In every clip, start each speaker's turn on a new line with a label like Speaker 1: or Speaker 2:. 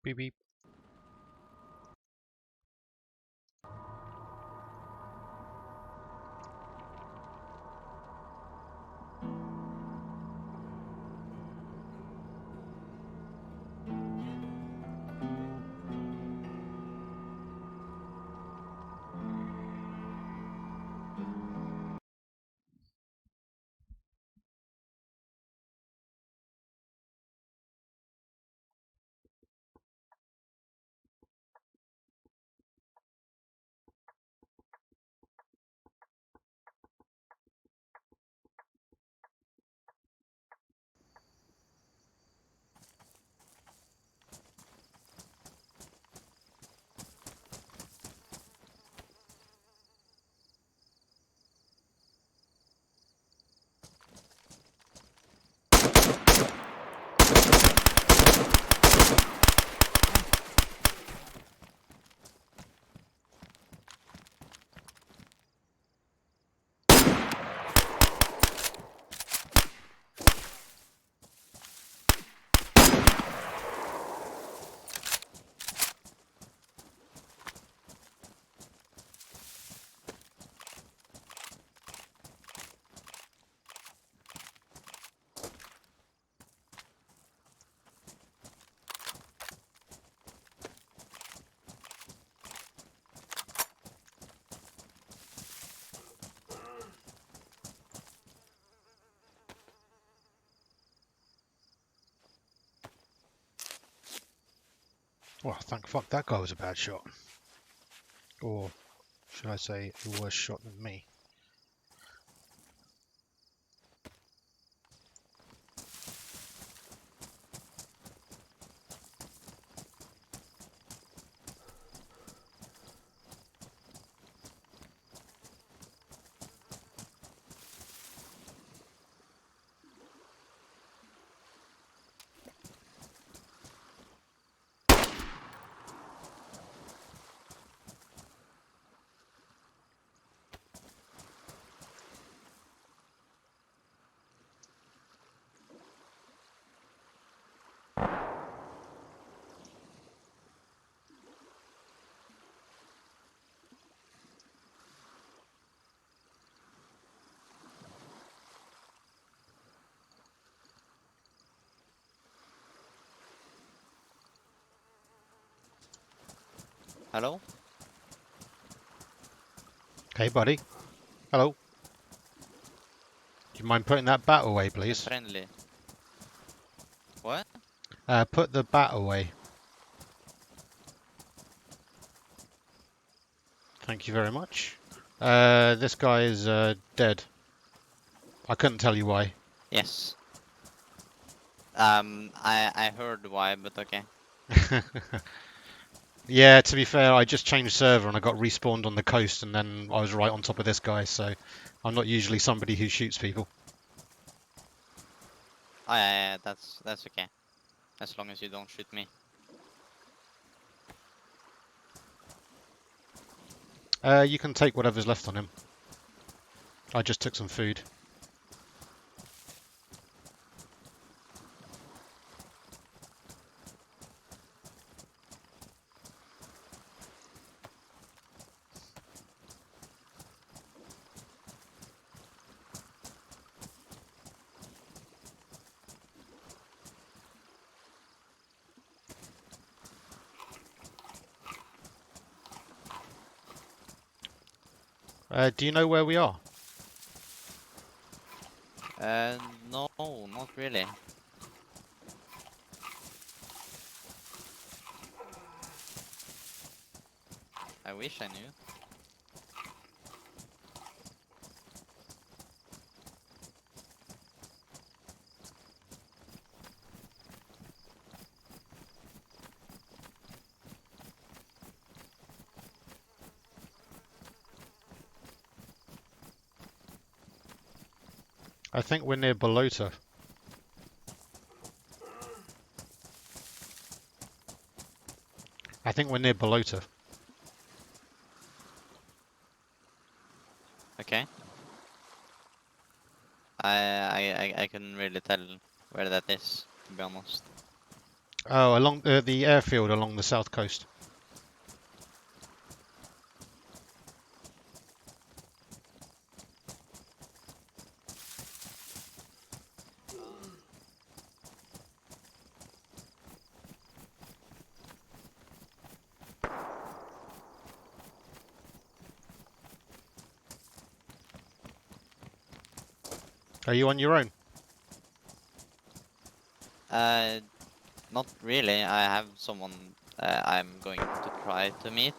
Speaker 1: Beep beep. Well, thank fuck that guy was a bad shot. Or should I say, a worse shot than me.
Speaker 2: Hello?
Speaker 1: Hey, buddy. Hello. Do you mind putting that bat away, please?
Speaker 2: Friendly. What?
Speaker 1: Put the bat away. Thank you very much. This guy is dead. I couldn't tell you why.
Speaker 2: Yes. I heard why, but okay.
Speaker 1: Yeah, to be fair, I just changed server and I got respawned on the coast and then I was right on top of this guy, so I'm not usually somebody who shoots people.
Speaker 2: Oh yeah, that's okay. As long as you don't shoot me.
Speaker 1: You can take whatever's left on him. I just took some food. Do you know where we are?
Speaker 2: No, not really. I wish I knew.
Speaker 1: I think we're near Bolota. I think we're near Bolota.
Speaker 2: Okay. I couldn't really tell where that is, to be honest.
Speaker 1: Oh, along the airfield along the south coast. Are you on your own?
Speaker 2: Uh, Not really. I have someone I'm going to try to meet.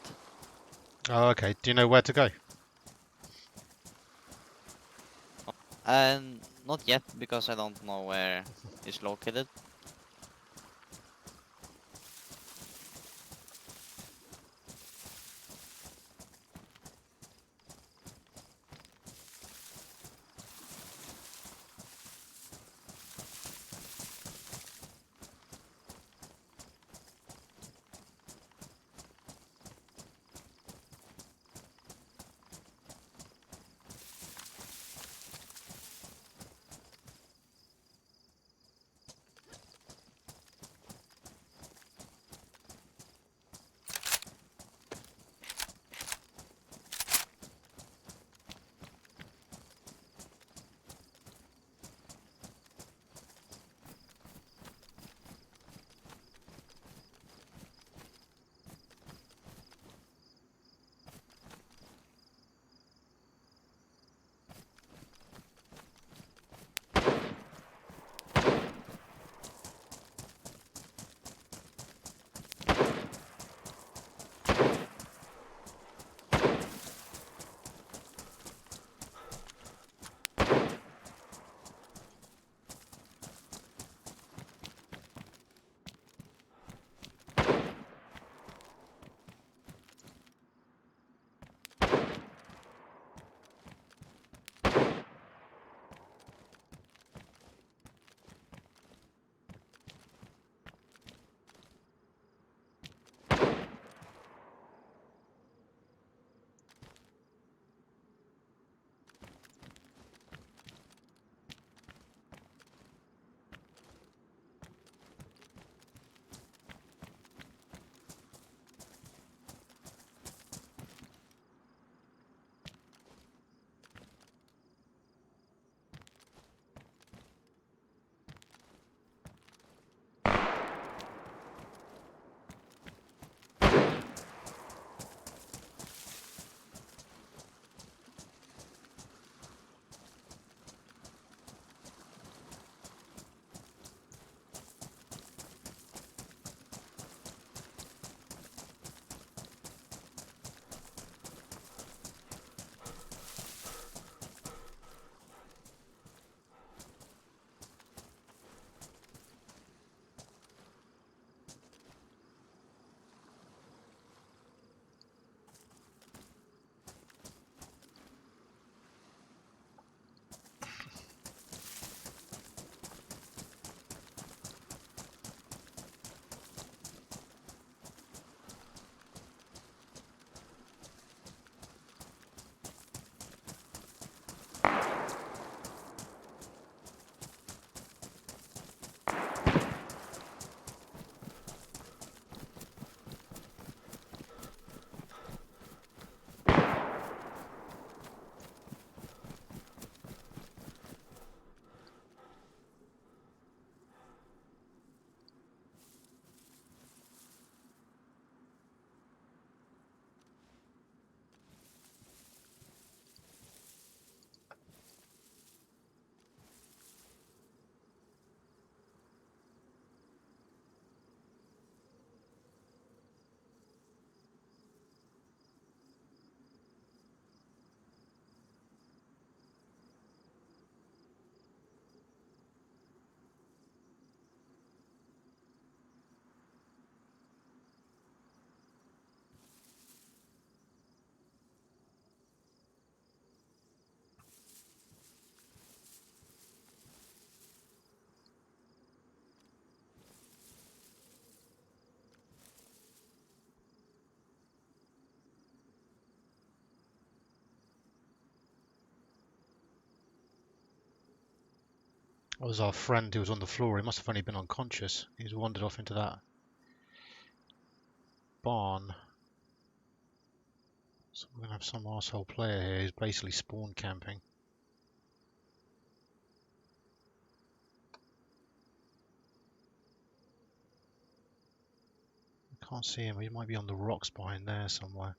Speaker 1: Oh, okay. Do you know where to go?
Speaker 2: Not yet because I don't know where it's located.
Speaker 1: That was our friend who was on the floor. He must have only been unconscious. He's wandered off into that barn. So we're gonna have some arsehole player here who's basically spawn camping. I can't see him. He might be on the rocks behind there somewhere.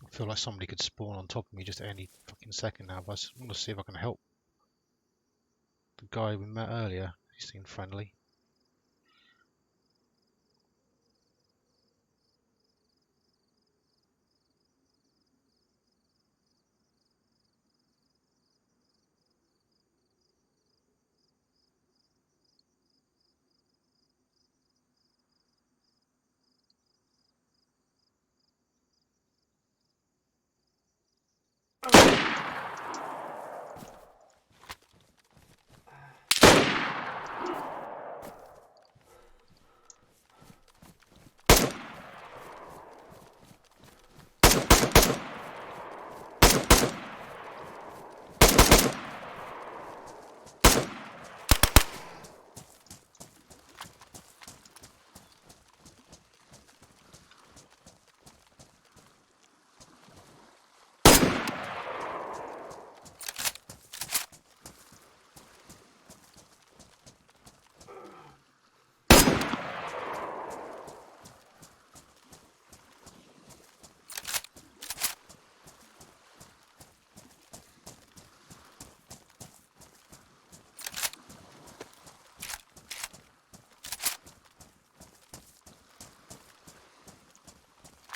Speaker 1: I feel like somebody could spawn on top of me just any fucking second now, but I want to see if I can help the guy we met earlier. He seemed friendly.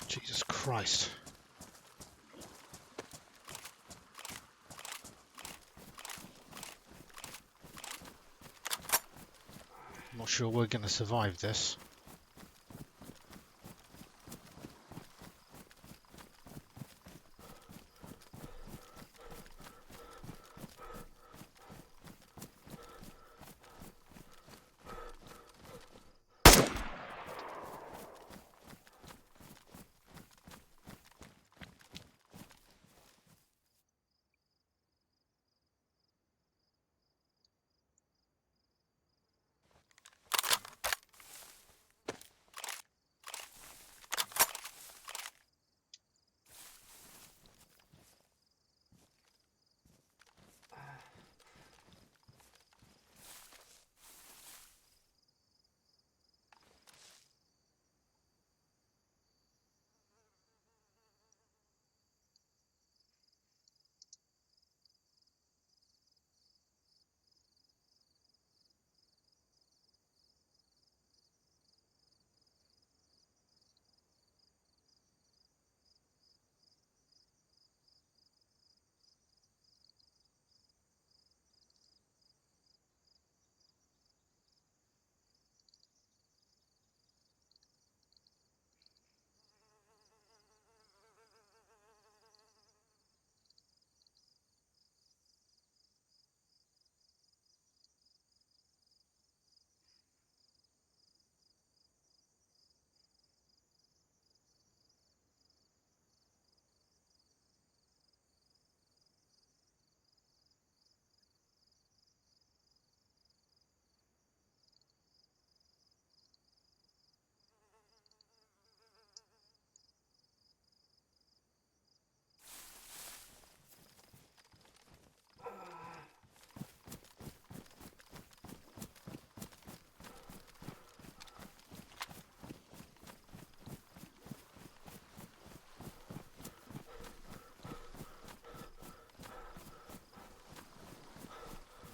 Speaker 1: Jesus Christ. I'm not sure we're going to survive this.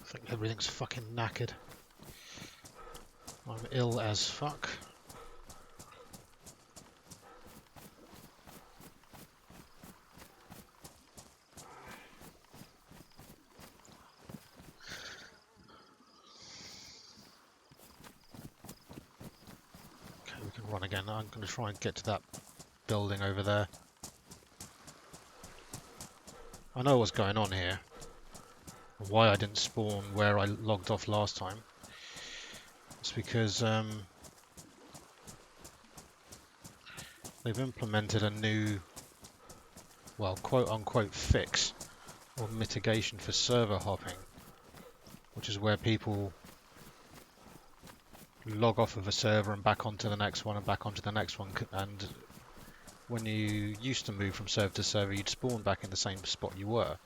Speaker 1: I think everything's fucking knackered. I I'm ill as fuck. Okay, we can run again. I'm going to try and get to that building over there. I know what's going on here. Why I didn't spawn where I logged off last time. It's because they've implemented a new, well, quote-unquote fix or mitigation for server hopping, which is where people log off of a server and back onto the next one and back onto the next one. And when you used to move from server to server, you'd spawn back in the same spot you were,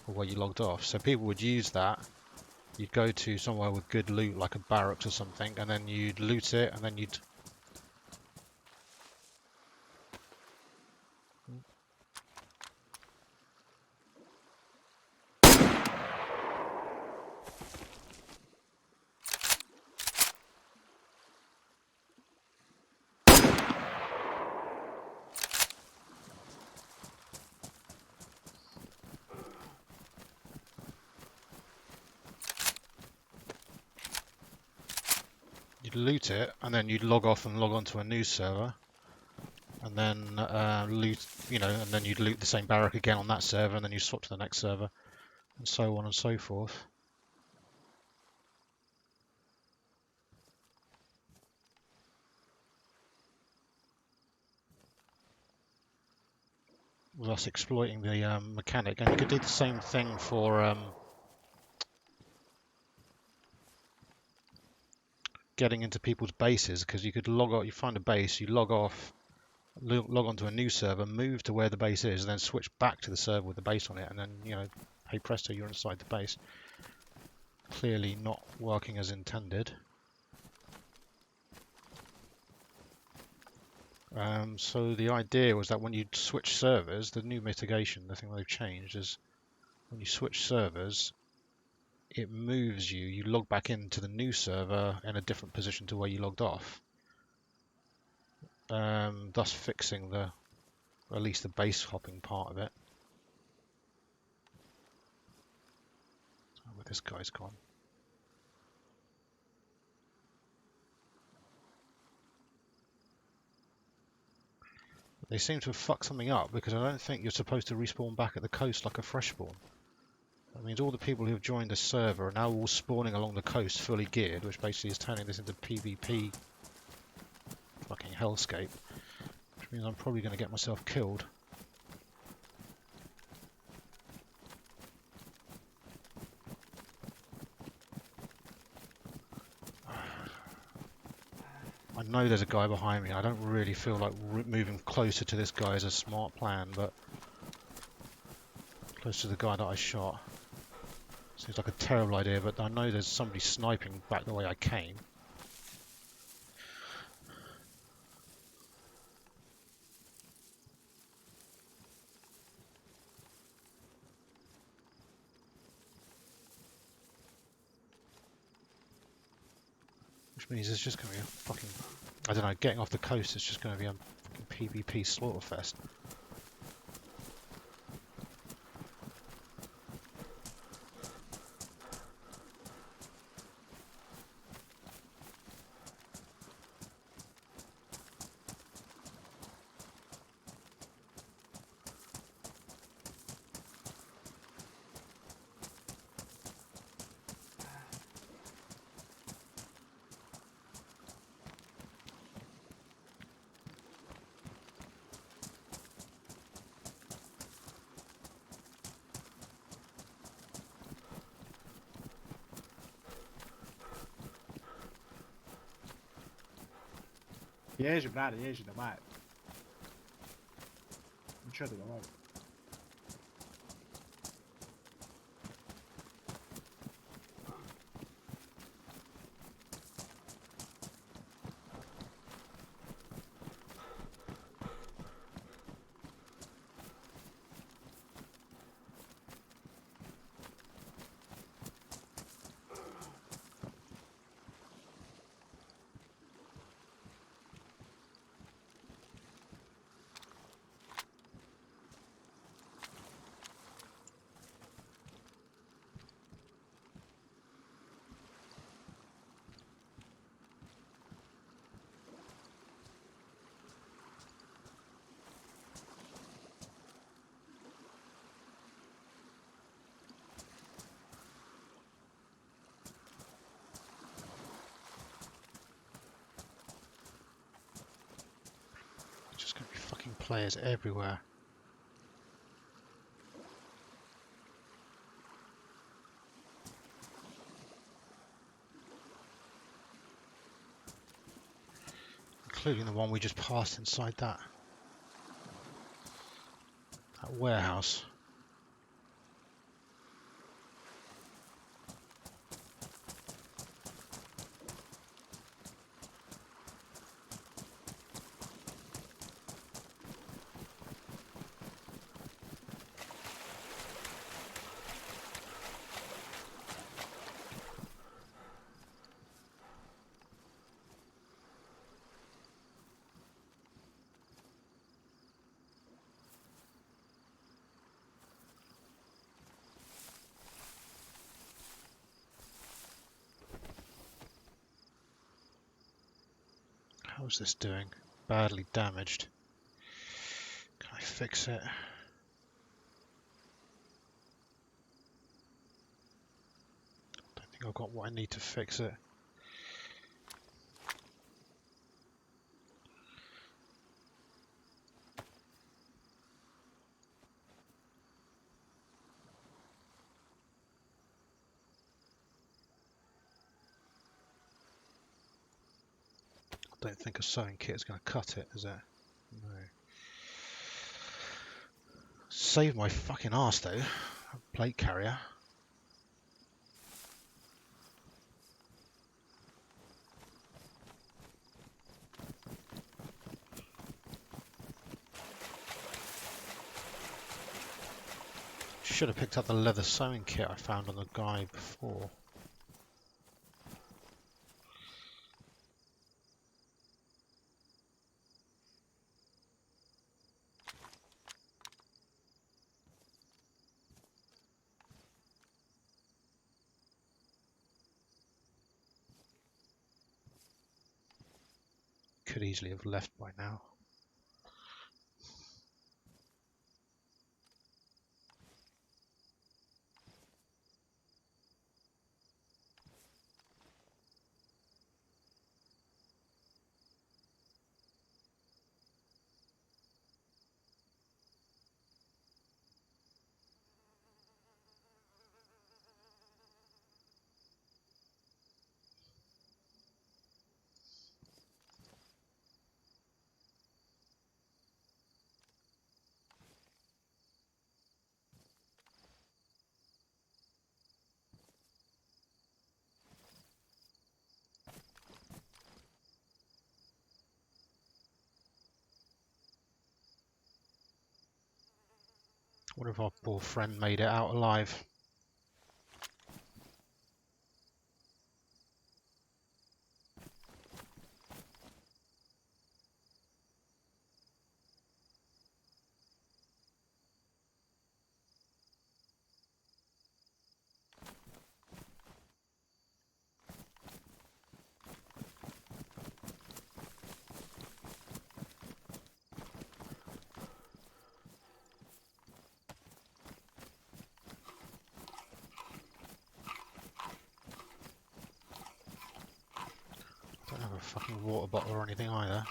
Speaker 1: or where you logged off. So people would use that. You'd go to somewhere with good loot, like a barracks or something, and then you'd loot it, and then you'd... You'd loot it, and then you'd log off and log onto a new server, and then loot, and then you'd loot the same barrack again on that server, and then you swap to the next server, and so on and so forth. Thus exploiting the mechanic, and you could do the same thing for getting into people's bases, because you could log out, you find a base, you log off, log onto a new server, move to where the base is, and then switch back to the server with the base on it, and then, hey presto, you're inside the base. Clearly not working as intended. So the idea was that when you switch servers, the new mitigation, the thing they've changed is when you switch servers, it moves you, you log back into the new server in a different position to where you logged off. Thus fixing at least the base hopping part of it. Where this guy's gone. They seem to have fucked something up, because I don't think you're supposed to respawn back at the coast like a fresh spawn. That means all the people who have joined the server are now all spawning along the coast fully geared, which basically is turning this into PvP fucking hellscape. Which means I'm probably going to get myself killed. I know there's a guy behind me. I don't really feel like moving closer to this guy is a smart plan, but close to the guy that I shot seems like a terrible idea, but I know there's somebody sniping back the way I came. Which means it's just going to be a fucking... I don't know, getting off the coast is just going to be a fucking PvP slaughterfest.
Speaker 3: Ježi, brate, ježi, давай. Ну чё ты, давай.
Speaker 1: players everywhere. Including the one we just passed inside that warehouse. How's this doing? Badly damaged. Can I fix it? Don't think I've got what I need to fix it. I don't think a sewing kit is going to cut it, is it? No. Saved my fucking arse though. A plate carrier. Should have picked up the leather sewing kit I found on the guy before. Could easily have left by now. Wonder if our poor friend made it out alive. Don't have a fucking water bottle or anything either.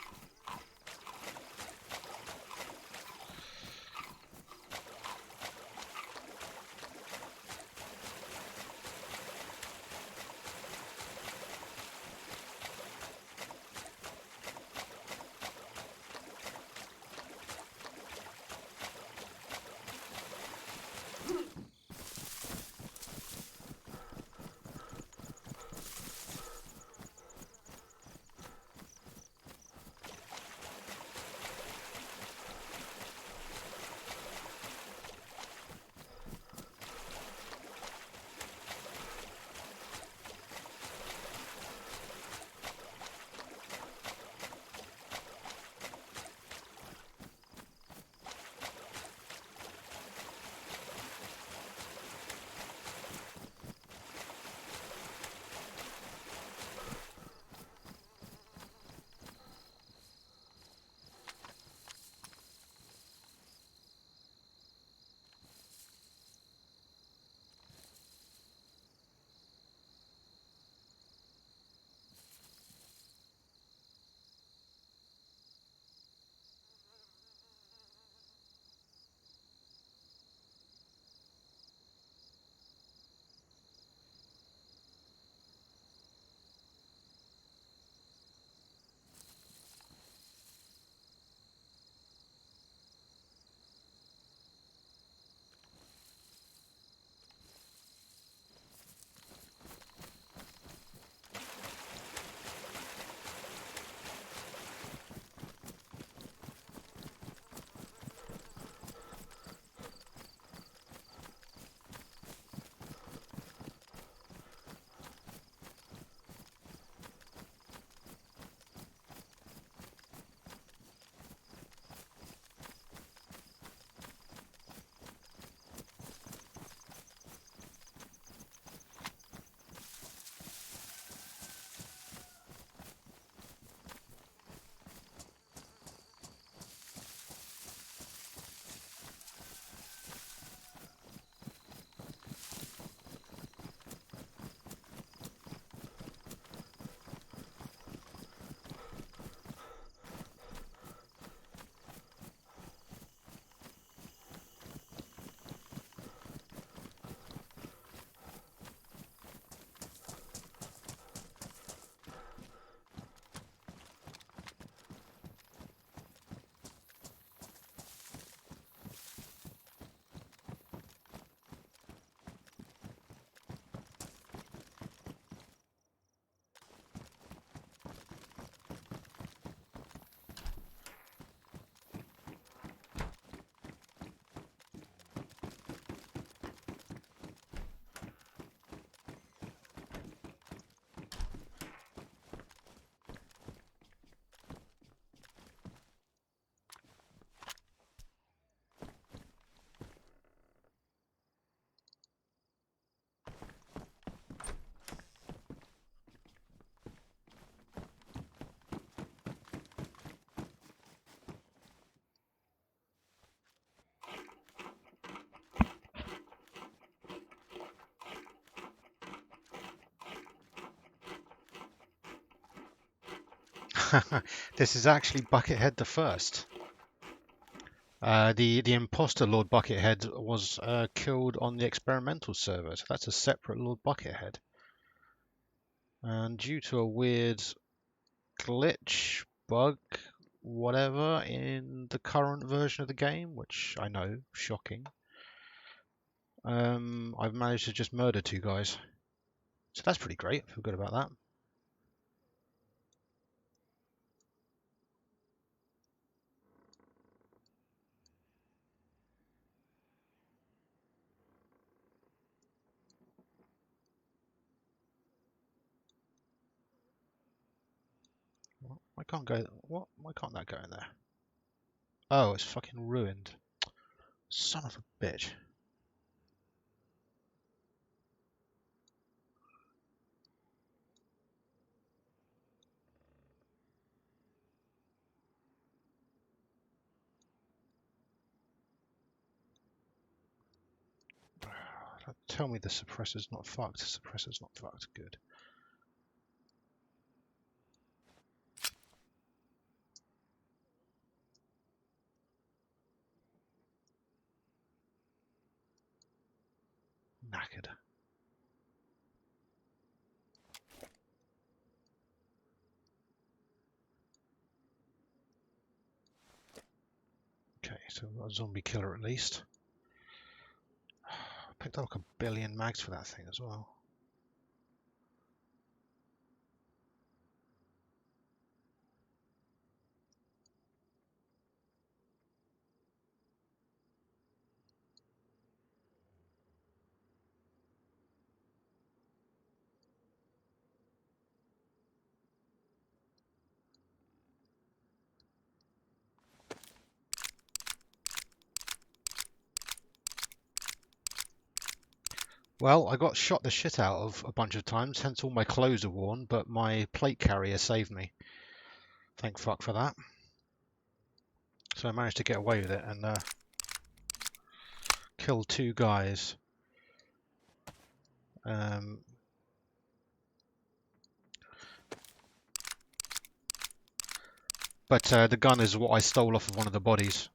Speaker 1: This is actually Buckethead the First. The imposter Lord Buckethead was killed on the experimental server, so that's a separate Lord Buckethead. And due to a weird glitch, bug, whatever, in the current version of the game, which I know, shocking, I've managed to just murder 2 guys. So that's pretty great. I feel good about that. What? I can't go. What? Why can't that go in there? Oh, it's fucking ruined. Son of a bitch. Tell me the suppressor's not fucked. The suppressor's not fucked. Good. Knackered. Okay, so we've got a zombie killer at least. Picked up like 1 billion mags for that thing as well. Well, I got shot the shit out of a bunch of times, hence all my clothes are worn, but my plate carrier saved me. Thank fuck for that. So I managed to get away with it and kill 2 guys. But the gun is what I stole off of one of the bodies,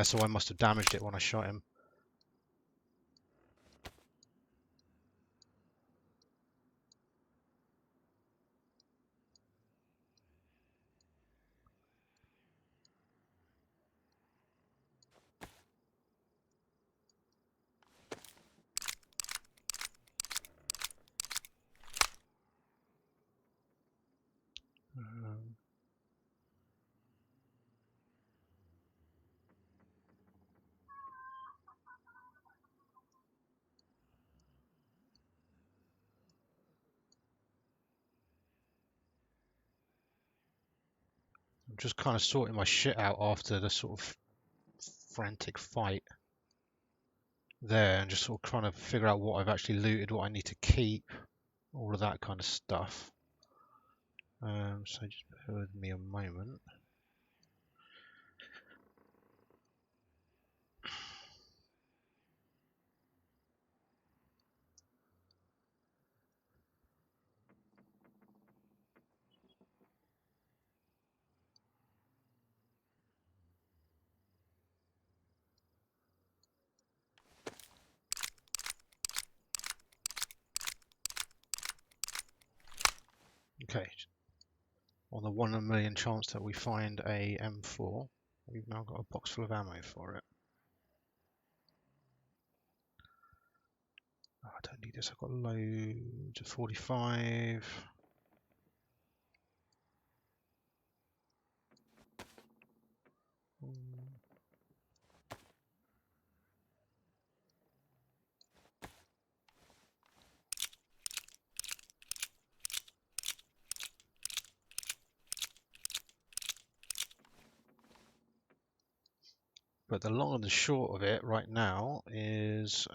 Speaker 1: so I must have damaged it when I shot him. Um, I'm just kind of sorting my shit out after the sort of frantic fight there, and just sort of trying to figure out what I've actually looted, what I need to keep, all of that kind of stuff. So just bear with me a moment. Okay, on the 1 in a million chance that we find a M4, we've now got a box full of ammo for it. Oh, I don't need this, I've got loads of 45. But the long and the short of it right now is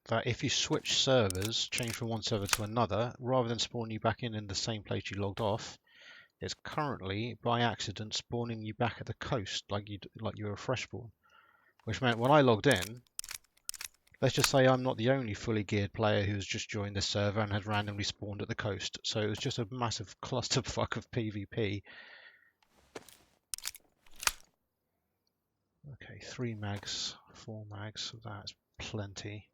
Speaker 1: that if you switch servers, change from one server to another, rather than spawning you back in the same place you logged off, it's currently by accident spawning you back at the coast like you were a fresh spawn. Which meant when I logged in, let's just say I'm not the only fully geared player who's just joined this server and has randomly spawned at the coast. So it was just a massive clusterfuck of PvP. Okay, 3 mags, 4 mags, so that's plenty.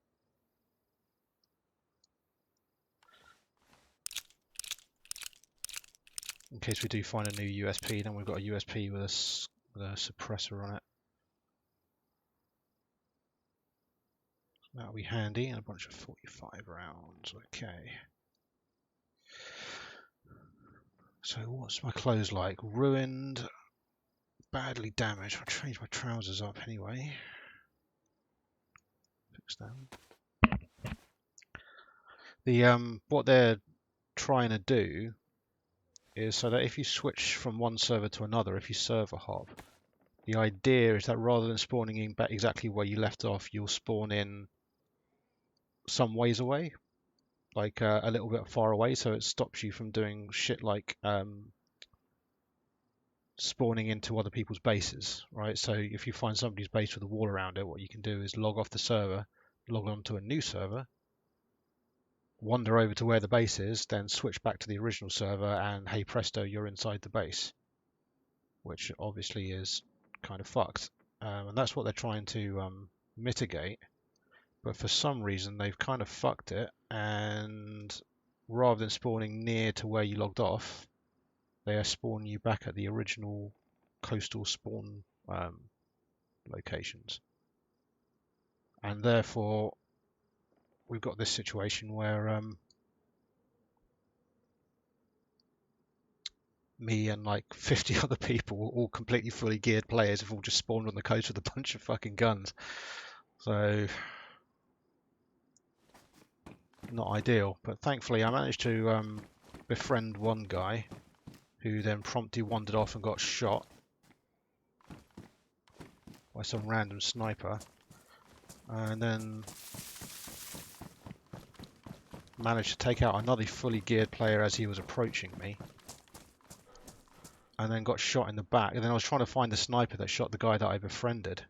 Speaker 1: In case we do find a new USP, then we've got a USP with a suppressor on it. That'll be handy, and a bunch of 45 rounds. Okay. So what's my clothes like? Ruined, badly damaged. I'll change my trousers up anyway. Fix them. What they're trying to do is so that if you switch from one server to another, if you server hop, the idea is that rather than spawning in back exactly where you left off, you'll spawn in some ways away, like a little bit far away, so it stops you from doing shit like spawning into other people's bases, right? So if you find somebody's base with a wall around it, what you can do is log off the server, log on to a new server, wander over to where the base is, then switch back to the original server, and hey presto, you're inside the base, which obviously is kind of fucked. And that's what they're trying to mitigate. But for some reason, they've kind of fucked it, and rather than spawning near to where you logged off, they are spawning you back at the original coastal spawn locations. And therefore, we've got this situation where me and like 50 other people, all completely fully geared players, have all just spawned on the coast with a bunch of fucking guns. So, not ideal. But thankfully, I managed to befriend one guy who then promptly wandered off and got shot by some random sniper, and then managed to take out another fully geared player as he was approaching me, and then got shot in the back. And then I was trying to find the sniper that shot the guy that I befriended,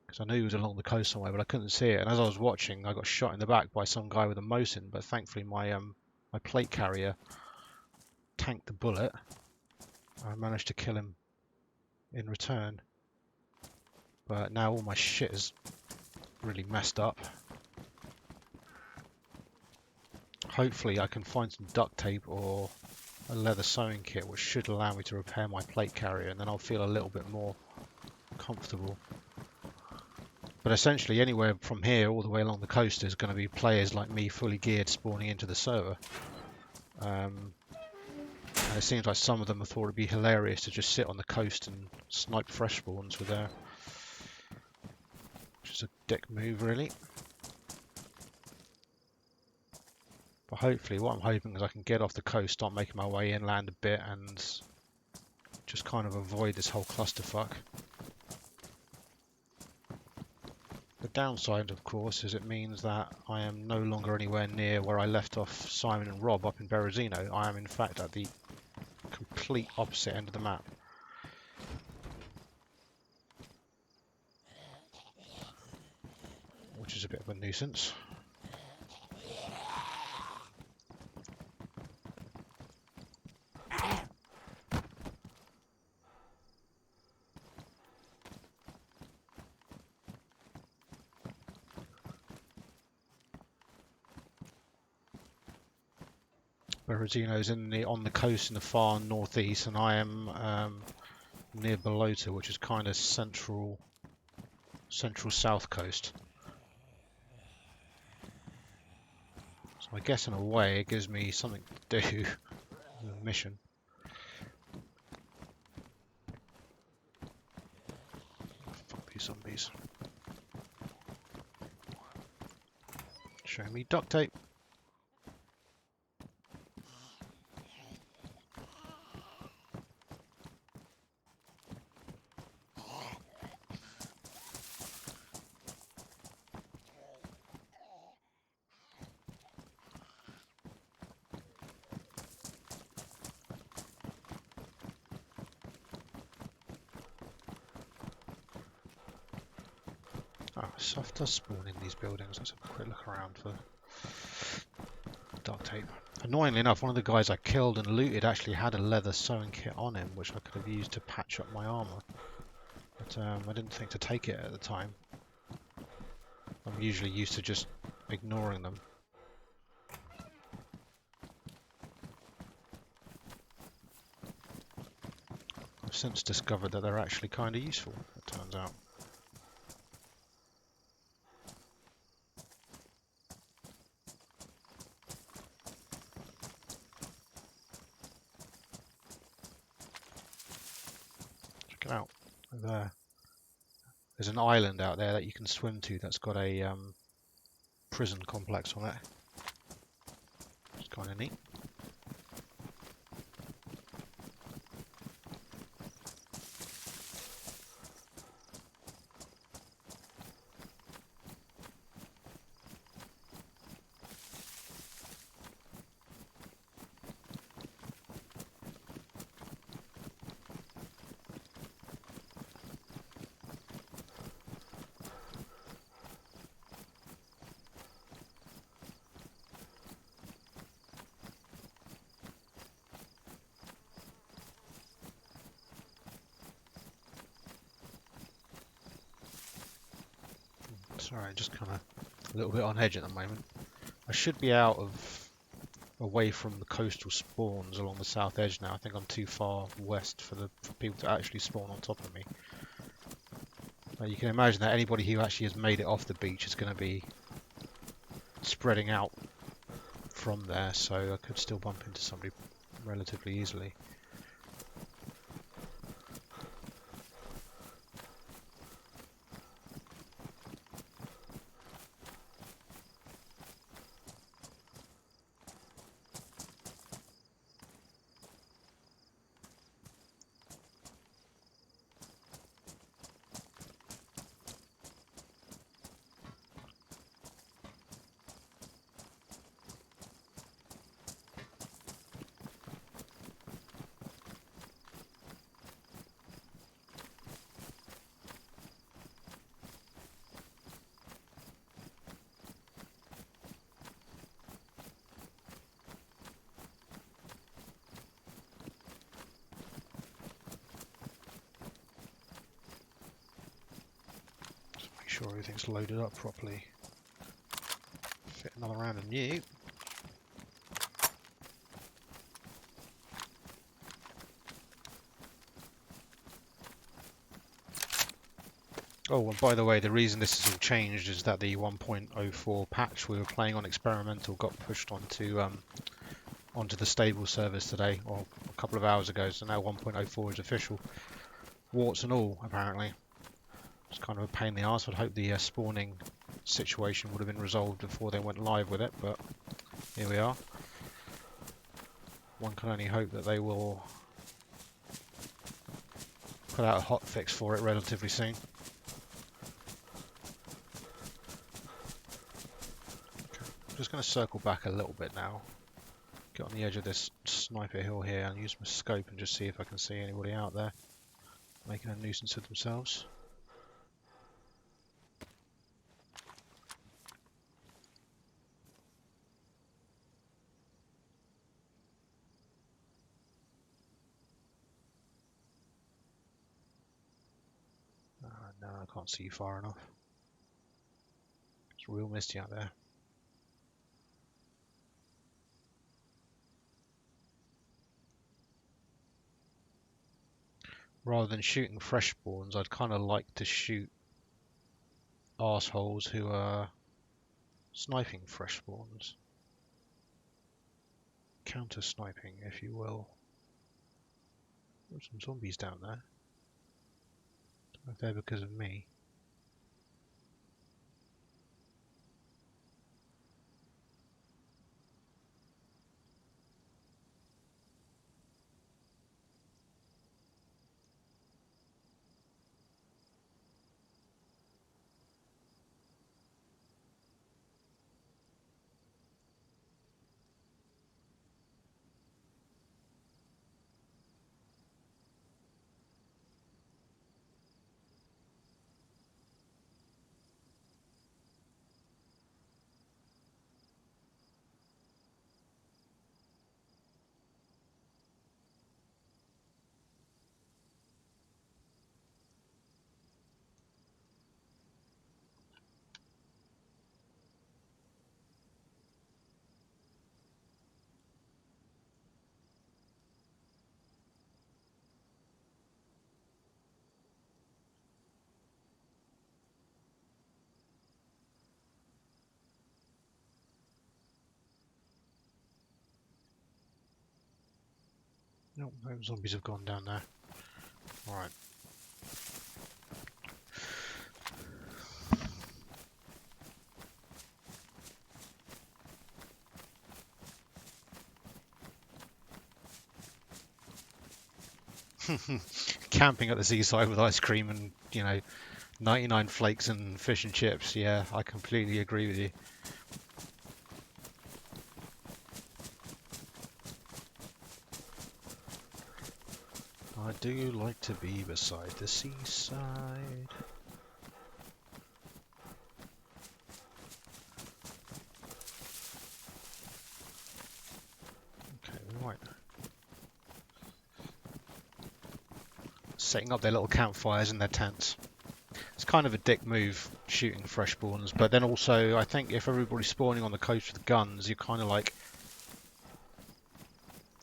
Speaker 1: because I knew he was along the coast somewhere, but I couldn't see it. And as I was watching, I got shot in the back by some guy with a Mosin, but thankfully my plate carrier tanked the bullet. I managed to kill him in return. But now all my shit is really messed up. Hopefully I can find some duct tape or a leather sewing kit, which should allow me to repair my plate carrier, and then I'll feel a little bit more comfortable. But essentially anywhere from here all the way along the coast is going to be players like me fully geared spawning into the server. And it seems like some of them have thought it'd be hilarious to just sit on the coast and snipe fresh spawns with their... which is a dick move really. But hopefully what I'm hoping is I can get off the coast, start making my way inland a bit, and just kind of avoid this whole clusterfuck. The downside, of course, is it means that I am no longer anywhere near where I left off Simon and Rob up in Berezino. I am in fact at the complete opposite end of the map. Which is a bit of a nuisance. Berezino's on the coast in the far northeast, and I am near Balota, which is kind of central south coast. So I guess in a way it gives me something to do with the mission. Fuck these zombies. Show me duct tape. Stuff does spawn in these buildings. Let's have a quick look around for duct tape. Annoyingly enough, one of the guys I killed and looted actually had a leather sewing kit on him, which I could have used to patch up my armour. But I didn't think to take it at the time. I'm usually used to just ignoring them. I've since discovered that they're actually kind of useful, it turns out. Check it out. Over there. There's an island out there that you can swim to that's got a prison complex on it. It's kind of neat. Sorry, just kind of a little bit on edge at the moment. I should be out of away from the coastal spawns along the south edge now. I think I'm too far west for people to actually spawn on top of me. You can imagine that anybody who actually has made it off the beach is going to be spreading out from there, so I could still bump into somebody relatively easily. Make sure everything's loaded up properly. Fit another round of new. Oh, and by the way, the reason this has all changed is that the 1.04 patch we were playing on experimental got pushed onto the stable servers today, or a couple of hours ago, so now 1.04 is official. Warts and all, apparently. It's kind of a pain in the arse. I'd hope the spawning situation would have been resolved before they went live with it, but here we are. One can only hope that they will put out a hot fix for it relatively soon. I'm just going to circle back a little bit now. Get on the edge of this sniper hill here and use my scope and just see if I can see anybody out there making a nuisance of themselves. No, I can't see you far enough. It's real misty out there. Rather than shooting fresh spawns, I'd kind of like to shoot arseholes who are sniping fresh spawns. Counter sniping, if you will. There's some zombies down there. Don't know if they're because of me. Nope, no zombies have gone down there. Alright. Camping at the seaside with ice cream and, 99 flakes and fish and chips. Yeah, I completely agree with you. I do like to be beside the seaside. Okay, right. Setting up their little campfires in their tents. It's kind of a dick move shooting fresh spawns, but then also I think if everybody's spawning on the coast with guns, you're kind of like,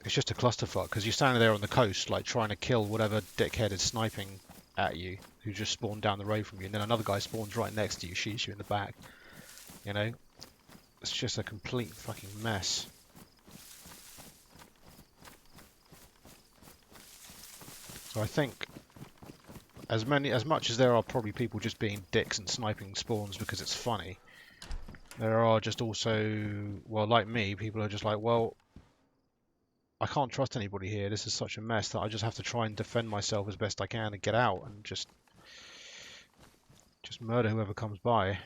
Speaker 1: it's just a clusterfuck because you're standing there on the coast like trying to kill whatever dickhead is sniping at you who just spawned down the road from you, and then another guy spawns right next to you, shoots you in the back. You know, it's just a complete fucking mess. So I think as much as there are probably people just being dicks and sniping spawns because it's funny, there are just also, well, like me, people are just like, well, I can't trust anybody here. This is such a mess that I just have to try and defend myself as best I can and get out and just murder whoever comes by.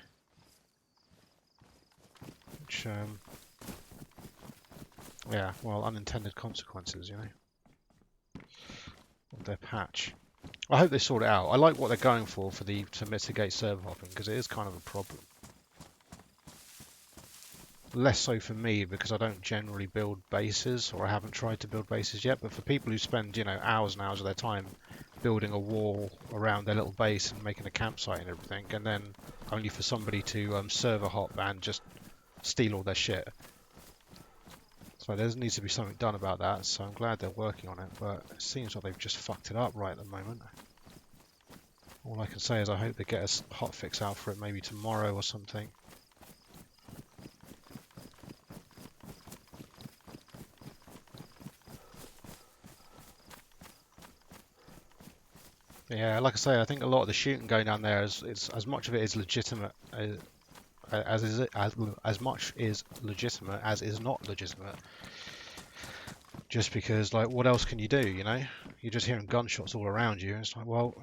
Speaker 1: Which, yeah, well, unintended consequences, of their patch. I hope they sort it out. I like what they're going for to mitigate server hopping because it is kind of a problem. Less so for me because I don't generally build bases, or I haven't tried to build bases yet, but for people who spend, hours and hours of their time building a wall around their little base and making a campsite and everything, and then only for somebody to server hop and just steal all their shit. So there needs to be something done about that, so I'm glad they're working on it, but it seems like they've just fucked it up right at the moment. All I can say is I hope they get a hotfix out for it maybe tomorrow or something. Yeah, like I say, I think a lot of the shooting going down there is as much of it is legitimate as much is legitimate as is not legitimate. Just because, like, what else can you do? You're just hearing gunshots all around you. And it's like, well,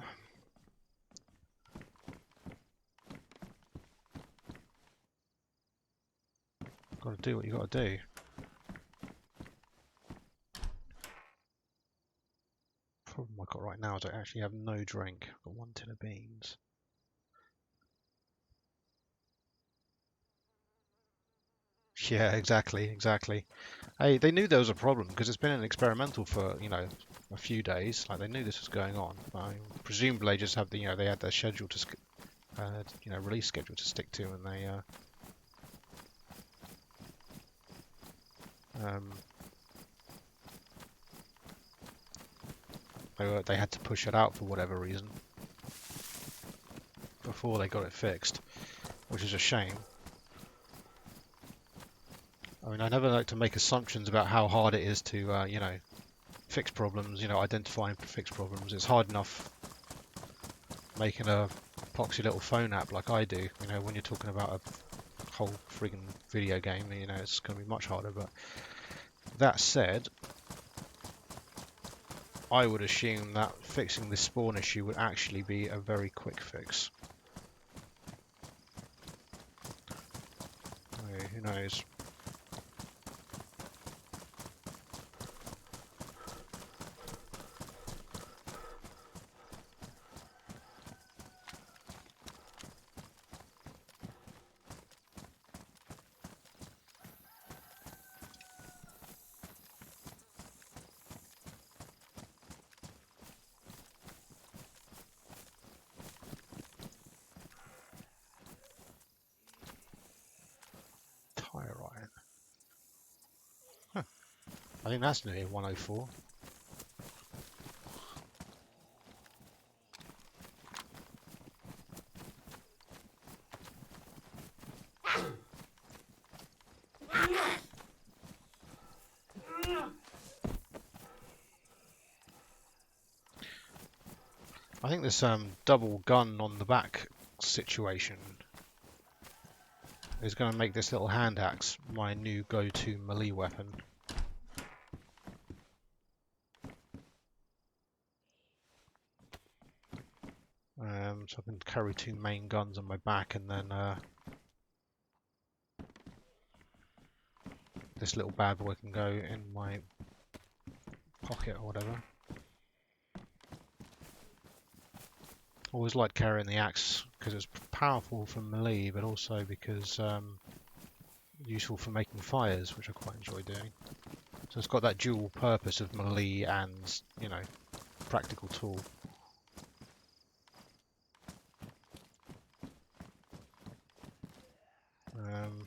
Speaker 1: got to do what you got to do. Problem I've got right now is I actually have no drink. I've got 1 tin of beans. Yeah, exactly. Hey, they knew there was a problem because it's been an experimental for, a few days. Like, they knew this was going on. Presumably they just have they had their schedule to, release schedule to stick to, and they had to push it out for whatever reason before they got it fixed, which is a shame. I mean, I never like to make assumptions about how hard it is to, fix problems, identify and fix problems. It's hard enough making a poxy little phone app like I do, when you're talking about a whole friggin' video game, it's going to be much harder. But that said, I would assume that fixing this spawn issue would actually be a very quick fix. Who knows? Tire iron. Huh. I think that's nearly 104. I think this double gun on the back situation is going to make this little hand axe my new go-to melee weapon. So I can carry two main guns on my back, and then this little bad boy can go in my pocket or whatever. Always liked carrying the axe because it's powerful for melee, but also because useful for making fires, which I quite enjoy doing. So it's got that dual purpose of melee and, you know, practical tool. And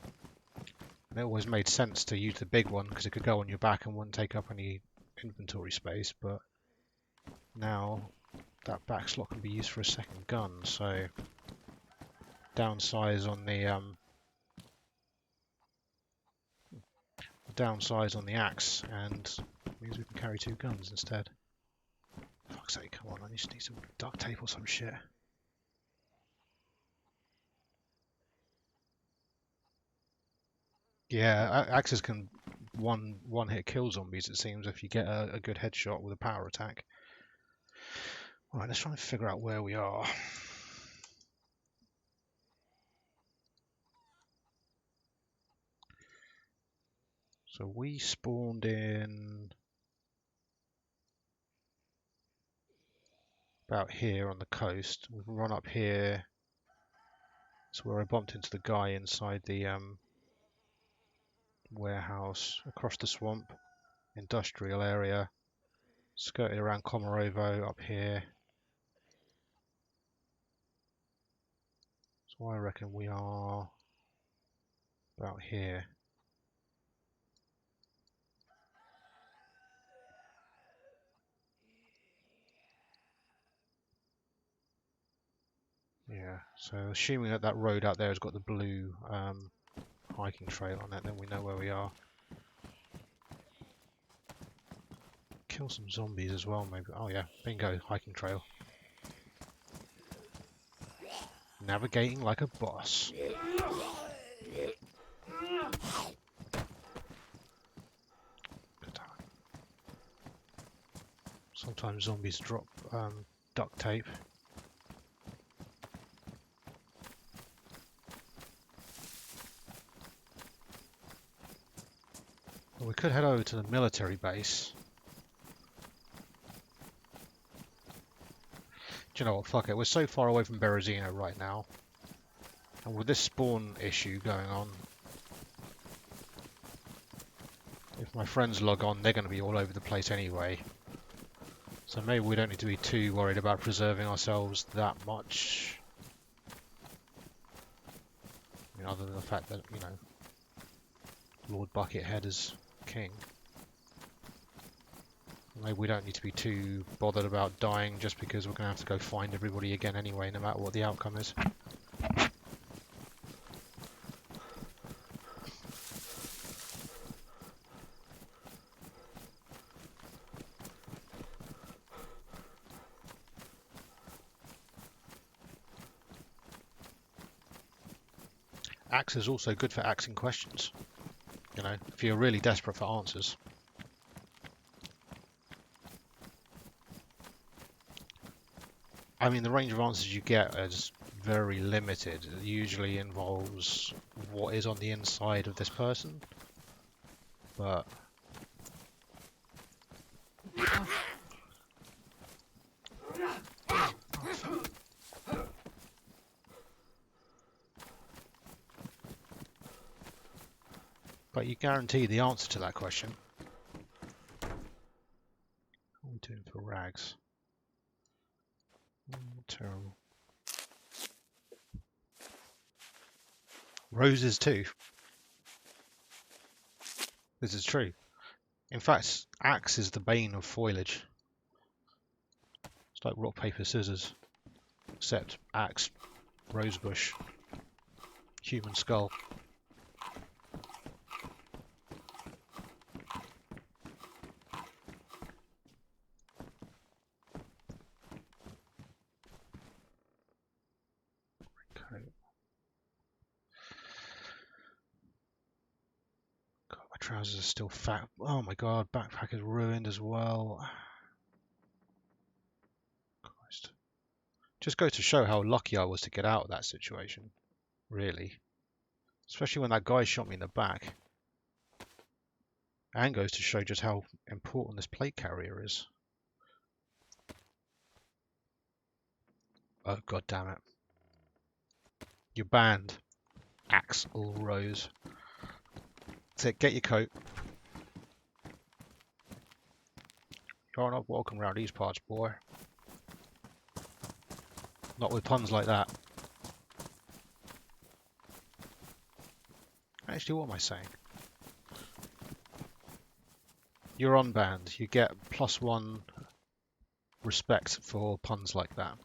Speaker 1: it always made sense to use the big one because it could go on your back and wouldn't take up any inventory space, but now that back slot can be used for a second gun, so downsize on the axe, and it means we can carry two guns instead. For fuck's sake, come on, I just need some duct tape or some shit. Yeah, axes can one hit kill zombies, it seems, if you get a good headshot with a power attack. Alright, let's try and figure out where we are. So we spawned in about here on the coast. We've run up here. That's where I bumped into the guy inside the warehouse, across the swamp, industrial area, skirted around Komarovo up here. So I reckon we are about here. Yeah, so assuming that that road out there has got the blue hiking trail on it, then we know where we are. Kill some zombies as well, maybe. Oh yeah, bingo, hiking trail. Navigating like a boss. Sometimes zombies drop duct tape. Well, we could head over to the military base. Do you know what? Fuck it. We're so far away from Berezino right now. And with this spawn issue going on, if my friends log on, they're going to be all over the place anyway. So maybe we don't need to be too worried about preserving ourselves that much. I mean, other than the fact that, you know, Lord Buckethead is king. Maybe we don't need to be too bothered about dying just because we're going to have to go find everybody again anyway, no matter what the outcome is. Axe is also good for axing questions, you know, if you're really desperate for answers. I mean, the range of answers you get is very limited. It usually involves what is on the inside of this person, but you guarantee the answer to that question. What are we doing for rags? Terrible. Roses too. This is true. In fact, axe is the bane of foliage. It's like rock, paper, scissors. Except axe, rosebush, human skull. Trousers are still fat. Oh my god, backpack is ruined as well. Christ. Just go to show how lucky I was to get out of that situation. Really. Especially when that guy shot me in the back. And goes to show just how important this plate carrier is. Oh god damn it. You're banned. Axel Rose. That's it, get your coat. You're not welcome around these parts, boy. Not with puns like that. Actually, what am I saying? You're unbanned. You get +1 respect for puns like that.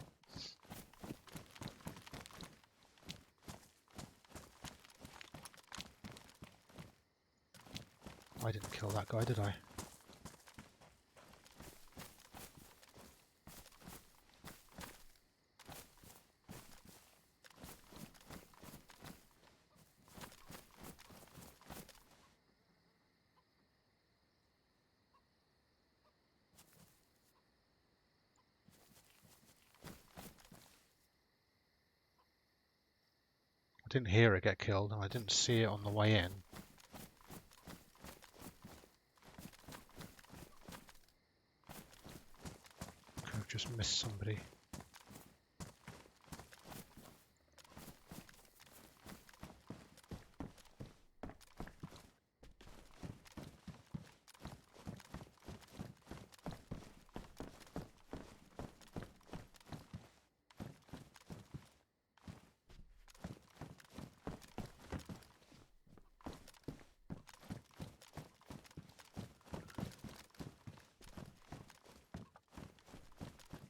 Speaker 1: I didn't kill that guy, did I? I didn't hear it get killed, and I didn't see it on the way in. Could have just missed somebody.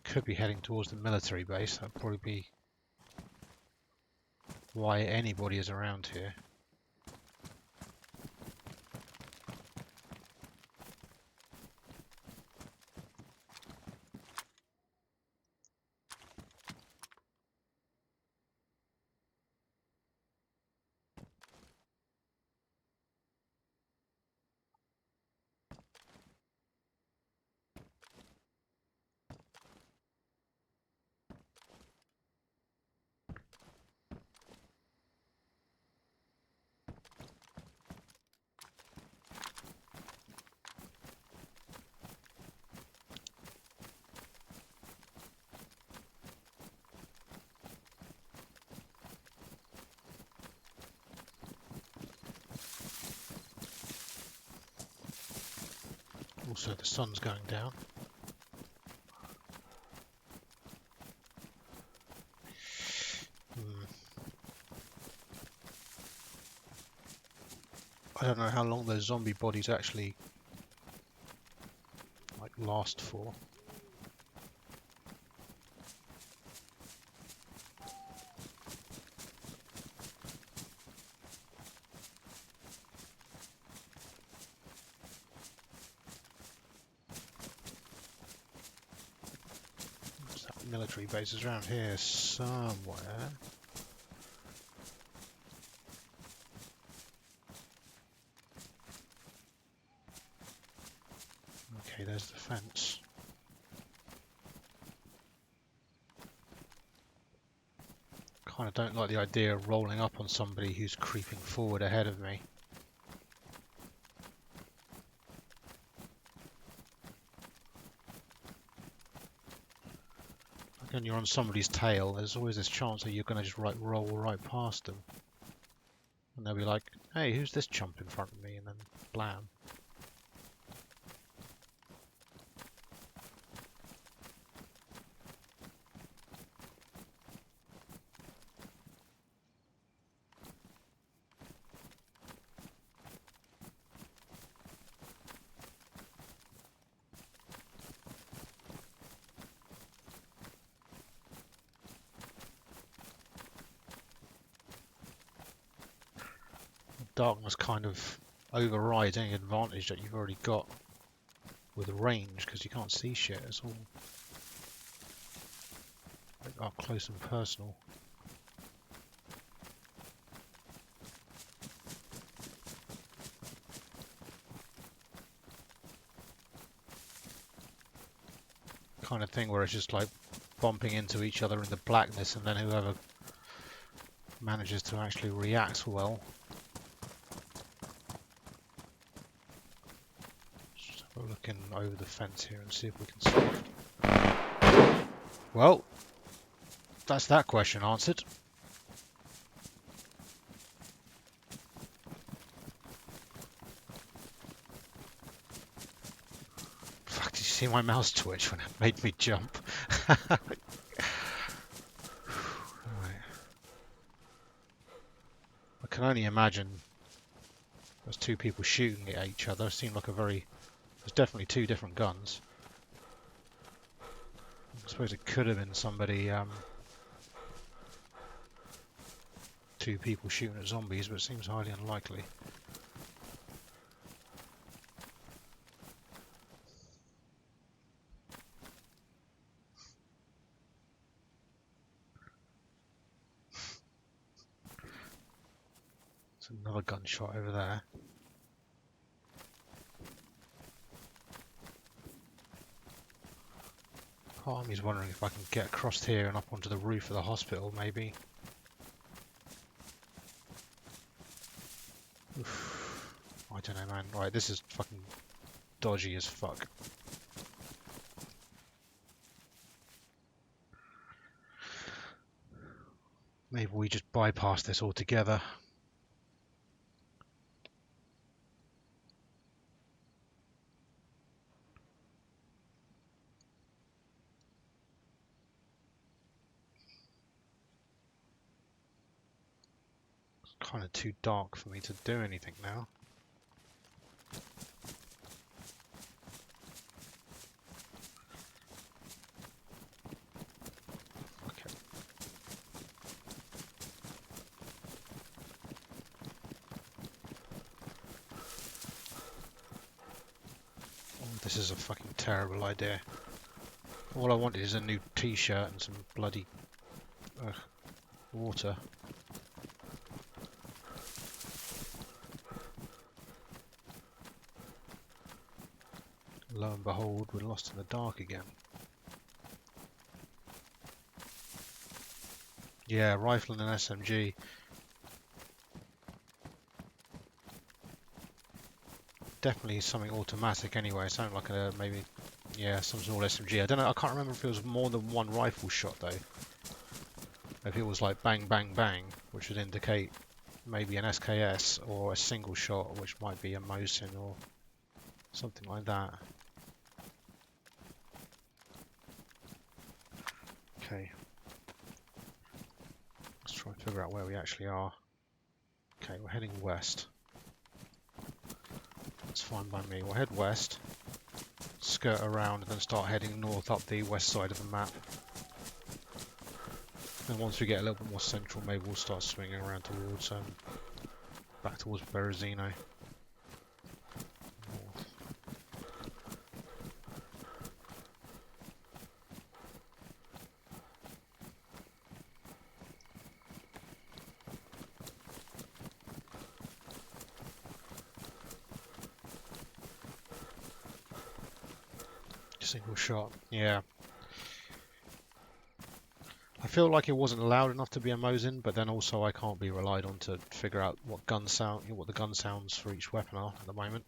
Speaker 1: Could be heading towards the military base. That'd probably be why anybody is around here. Also, the sun's going down. I don't know how long those zombie bodies actually last for. That military base is around here somewhere. Okay, there's the fence. Kind of don't like the idea of rolling up on somebody who's creeping forward ahead of me. When you're on somebody's tail, there's always this chance that you're going to just roll right past them. And they'll be like, hey, who's this chump in front of me? And then blam. Darkness kind of overrides any advantage that you've already got with range, because you can't see shit. It's all up close and personal. kind of thing where it's just like bumping into each other in the blackness, and then whoever manages to actually react well. Just have a look in over the fence here and see if we can see. Well, that's that question answered. Fuck, did you see my mouse twitch when it made me jump? Right. I can only imagine there's two people shooting at each other. It seemed like there's definitely two different guns. I suppose it could have been somebody, two people shooting at zombies, but it seems highly unlikely. There's another gunshot over there. Part of me's wondering if I can get across here and up onto the roof of the hospital, maybe. Oof. I don't know, man. Right, this is fucking dodgy as fuck. Maybe we just bypass this altogether. It's kind of too dark for me to do anything now. Okay. Oh, this is a fucking terrible idea. All I wanted is a new t-shirt and some bloody water. Lo and behold, we're lost in the dark again. Yeah, rifle and an SMG. Definitely something automatic anyway. It sounded like a maybe, yeah, some small SMG. I don't know. I can't remember if it was more than one rifle shot though. If it was like bang, bang, bang, which would indicate maybe an SKS, or a single shot, which might be a Mosin or something like that. Okay. Let's try and figure out where we actually are. Okay, we're heading west. That's fine by me. We'll head west, skirt around, and then start heading north up the west side of the map. And once we get a little bit more central, maybe we'll start swinging around towards, back towards Berezino. North. Single shot, yeah. I feel like it wasn't loud enough to be a Mosin, but then also I can't be relied on to figure out what the gun sounds for each weapon are at the moment.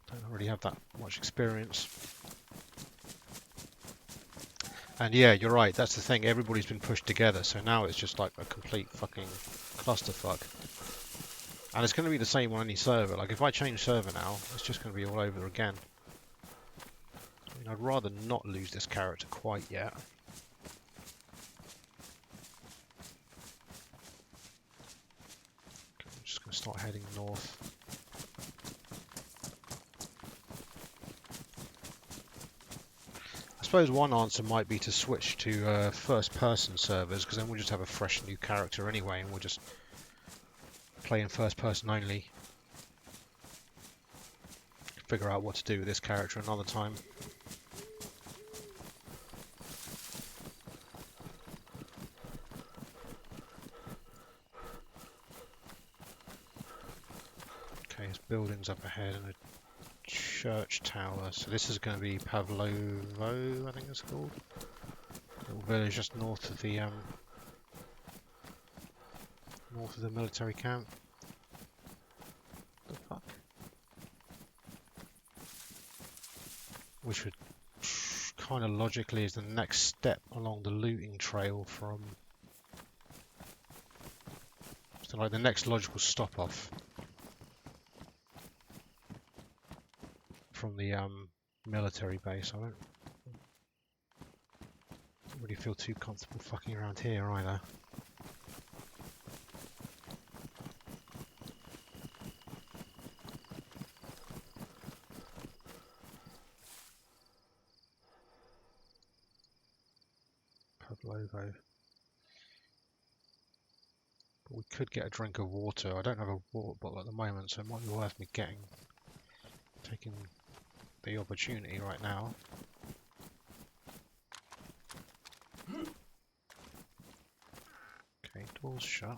Speaker 1: Don't really have that much experience. And yeah, you're right, that's the thing, everybody's been pushed together, so now it's just like a complete fucking clusterfuck. And it's going to be the same on any server. Like if I change server now, it's just going to be all over again. I mean, I'd rather not lose this character quite yet. Okay, I'm just going to start heading north. I suppose one answer might be to switch to first-person servers, because then we'll just have a fresh new character anyway, and we'll just play in first-person only. Figure out what to do with this character another time. Okay, there's buildings up ahead and a Church tower. So this is going to be Pavlovo, I think it's called. Little village just north of the military camp. The fuck? Which would kind of logically is the next step along the looting trail from. So like the next logical stop off from the military base. I don't really feel too comfortable fucking around here either. Pavlovo. But we could get a drink of water. I don't have a water bottle at the moment, so it might be worth me taking the opportunity right now. Okay, doors shut.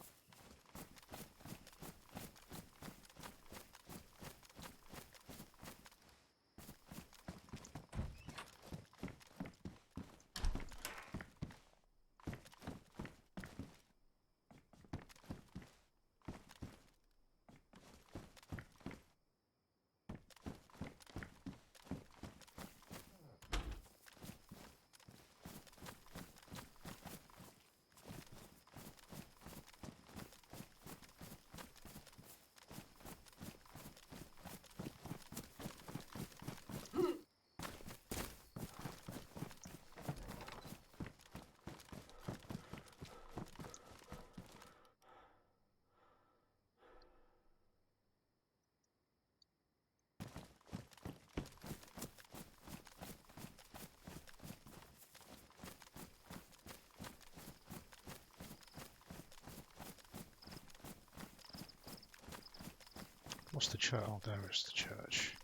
Speaker 1: What's the church? Oh, there is the church.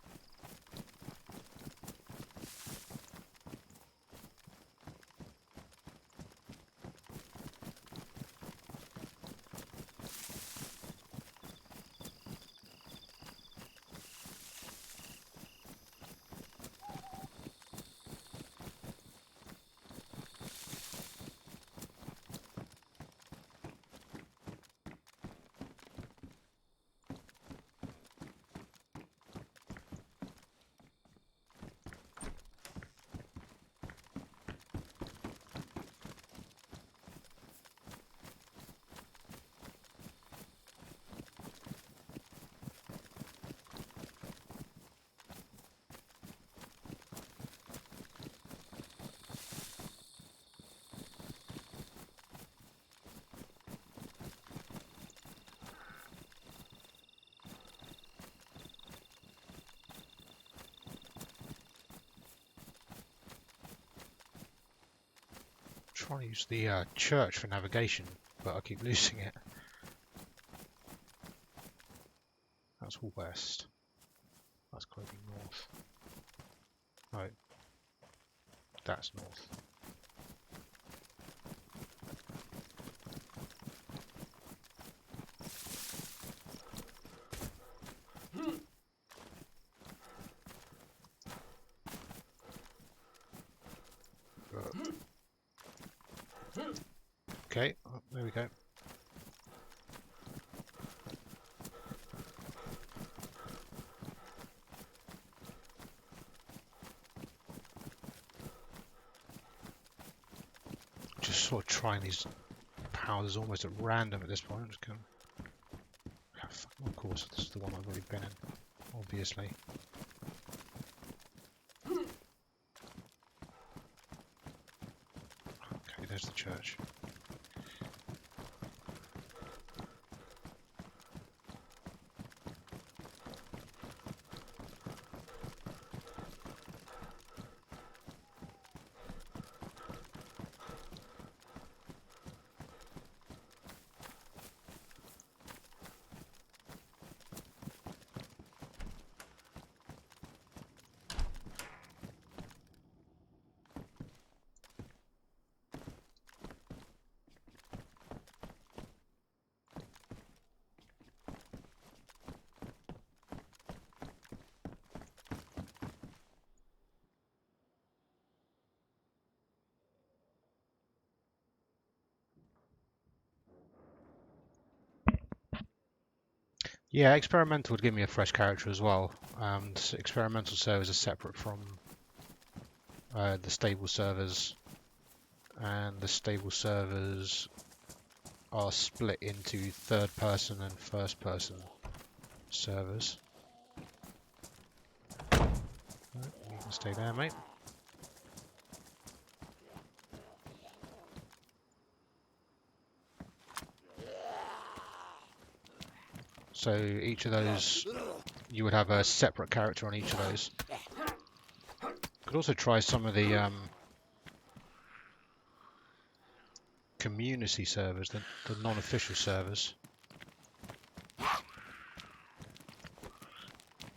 Speaker 1: Trying to use the church for navigation, but I keep losing it. That's all west. That's got to be north. No, that's north. Okay, oh, there we go. Just sort of trying these powders almost at random at this point. I'm just going. Of course, this is the one I've already been in, obviously. Okay, there's the church. Yeah, experimental would give me a fresh character as well. Experimental servers are separate from the stable servers, and the stable servers are split into third person and first person servers. Right, you can stay there, mate. So each of those, you would have a separate character on each of those. Could also try some of the community servers, the non-official servers.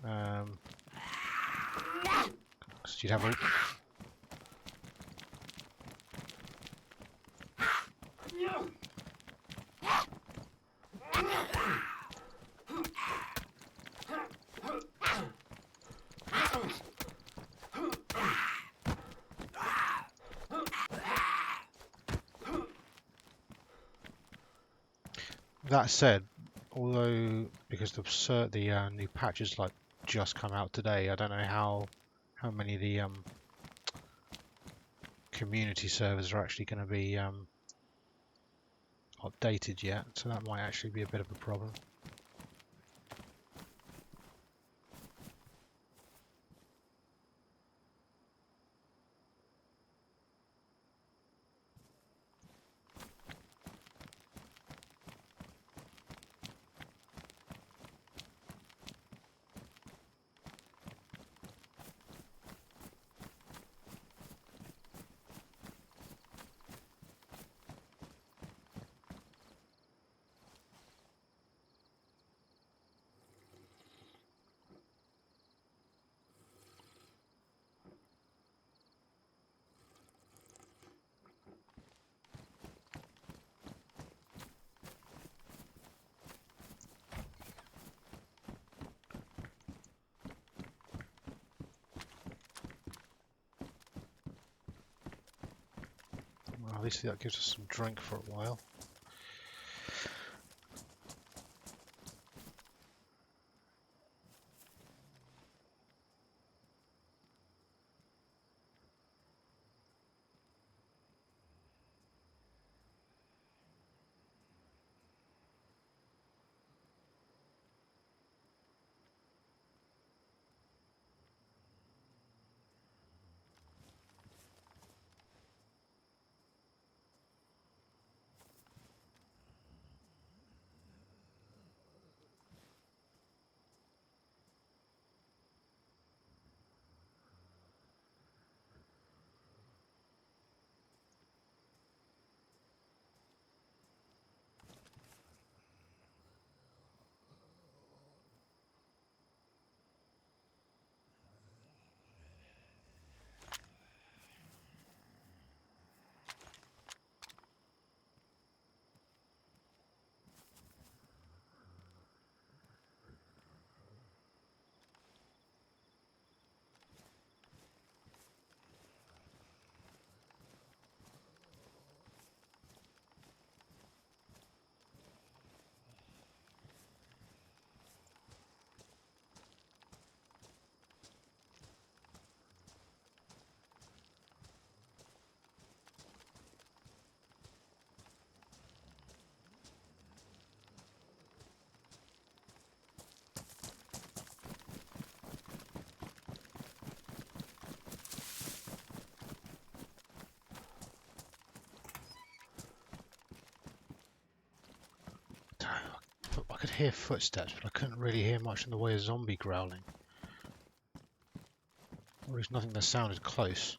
Speaker 1: So you'd have that said, although because the new patches like just come out today, I don't know how many of the community servers are actually going to be updated yet, so that might actually be a bit of a problem. Well, at least that gives us some drink for a while. I could hear footsteps, but I couldn't really hear much in the way of zombie growling. Or at least nothing that sounded close.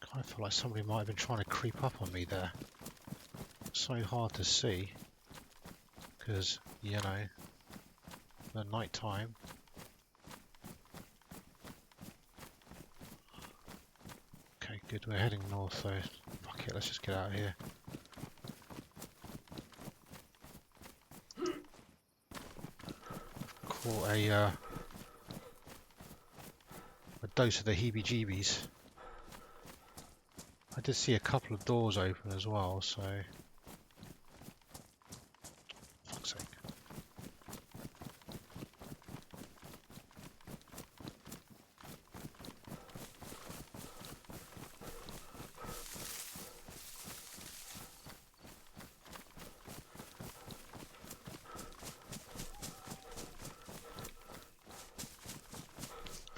Speaker 1: Kind of felt like somebody might have been trying to creep up on me there. So hard to see, because, you know, the night time. Okay, good, we're heading north, so fuck it, let's just get out of here. Caught a dose of the heebie-jeebies. I did see a couple of doors open as well, so... Fuck's sake.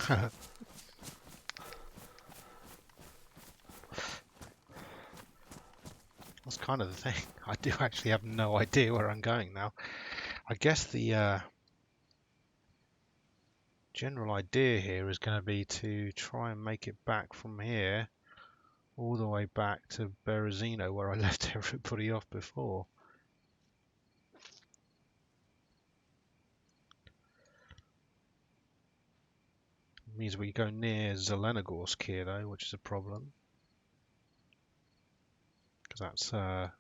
Speaker 1: That's kind of the thing. I do actually have no idea where I'm going now. I guess the general idea here is going to be to try and make it back from here all the way back to Berezino where I left everybody off before. It means we go near Zelenogorsk here though, which is a problem. Because that's another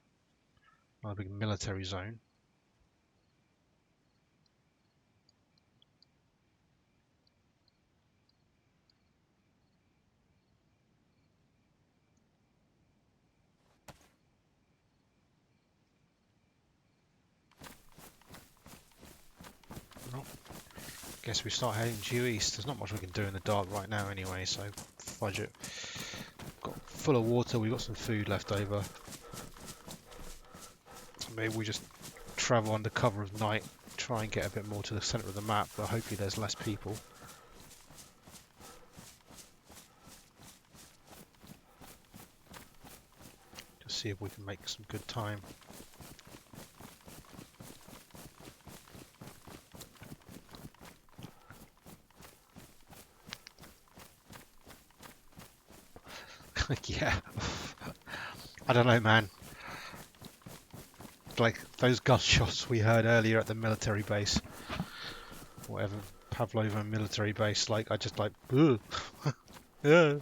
Speaker 1: big military zone. Guess we start heading due east. There's not much we can do in the dark right now anyway, so fudge it. Got full of water, we've got some food left over. So maybe we just travel under cover of night, try and get a bit more to the centre of the map, but hopefully there's less people. Just see if we can make some good time. Yeah. I don't know, man. Like those gunshots we heard earlier at the military base, whatever, Pavlova military base, like I just like, ugh. Yeah.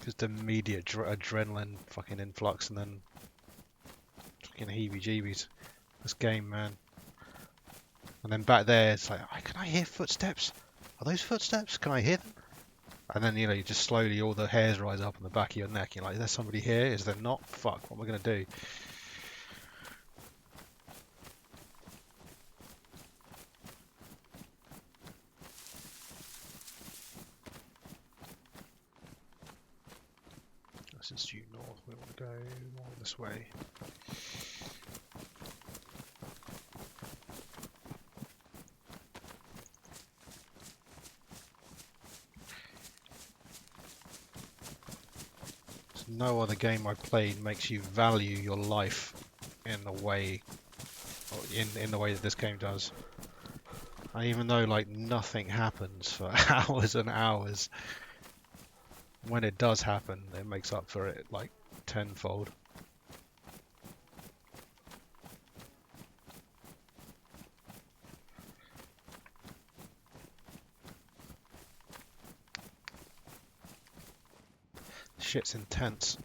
Speaker 1: Just immediate adrenaline fucking influx and then fucking heebie-jeebies. This game, man. And then back there, it's like, can I hear footsteps? Are those footsteps? Can I hear them? And then, you know, you just slowly, all the hairs rise up on the back of your neck. You're like, is there somebody here? Is there not? Fuck, what am I going to do? This is due north. We want to go more this way. No other game I've played makes you value your life in the way, in the way that this game does. And even though like nothing happens for hours and hours, when it does happen, it makes up for it like tenfold. Shit's intense.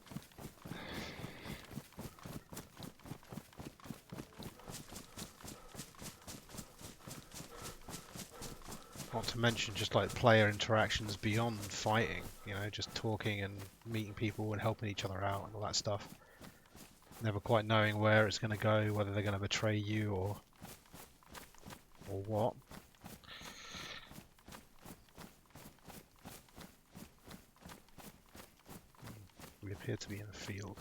Speaker 1: Not to mention just like player interactions beyond fighting, you know, just talking and meeting people and helping each other out and all that stuff. Never quite knowing where it's going to go, whether they're going to betray you or what. We appear to be in a field.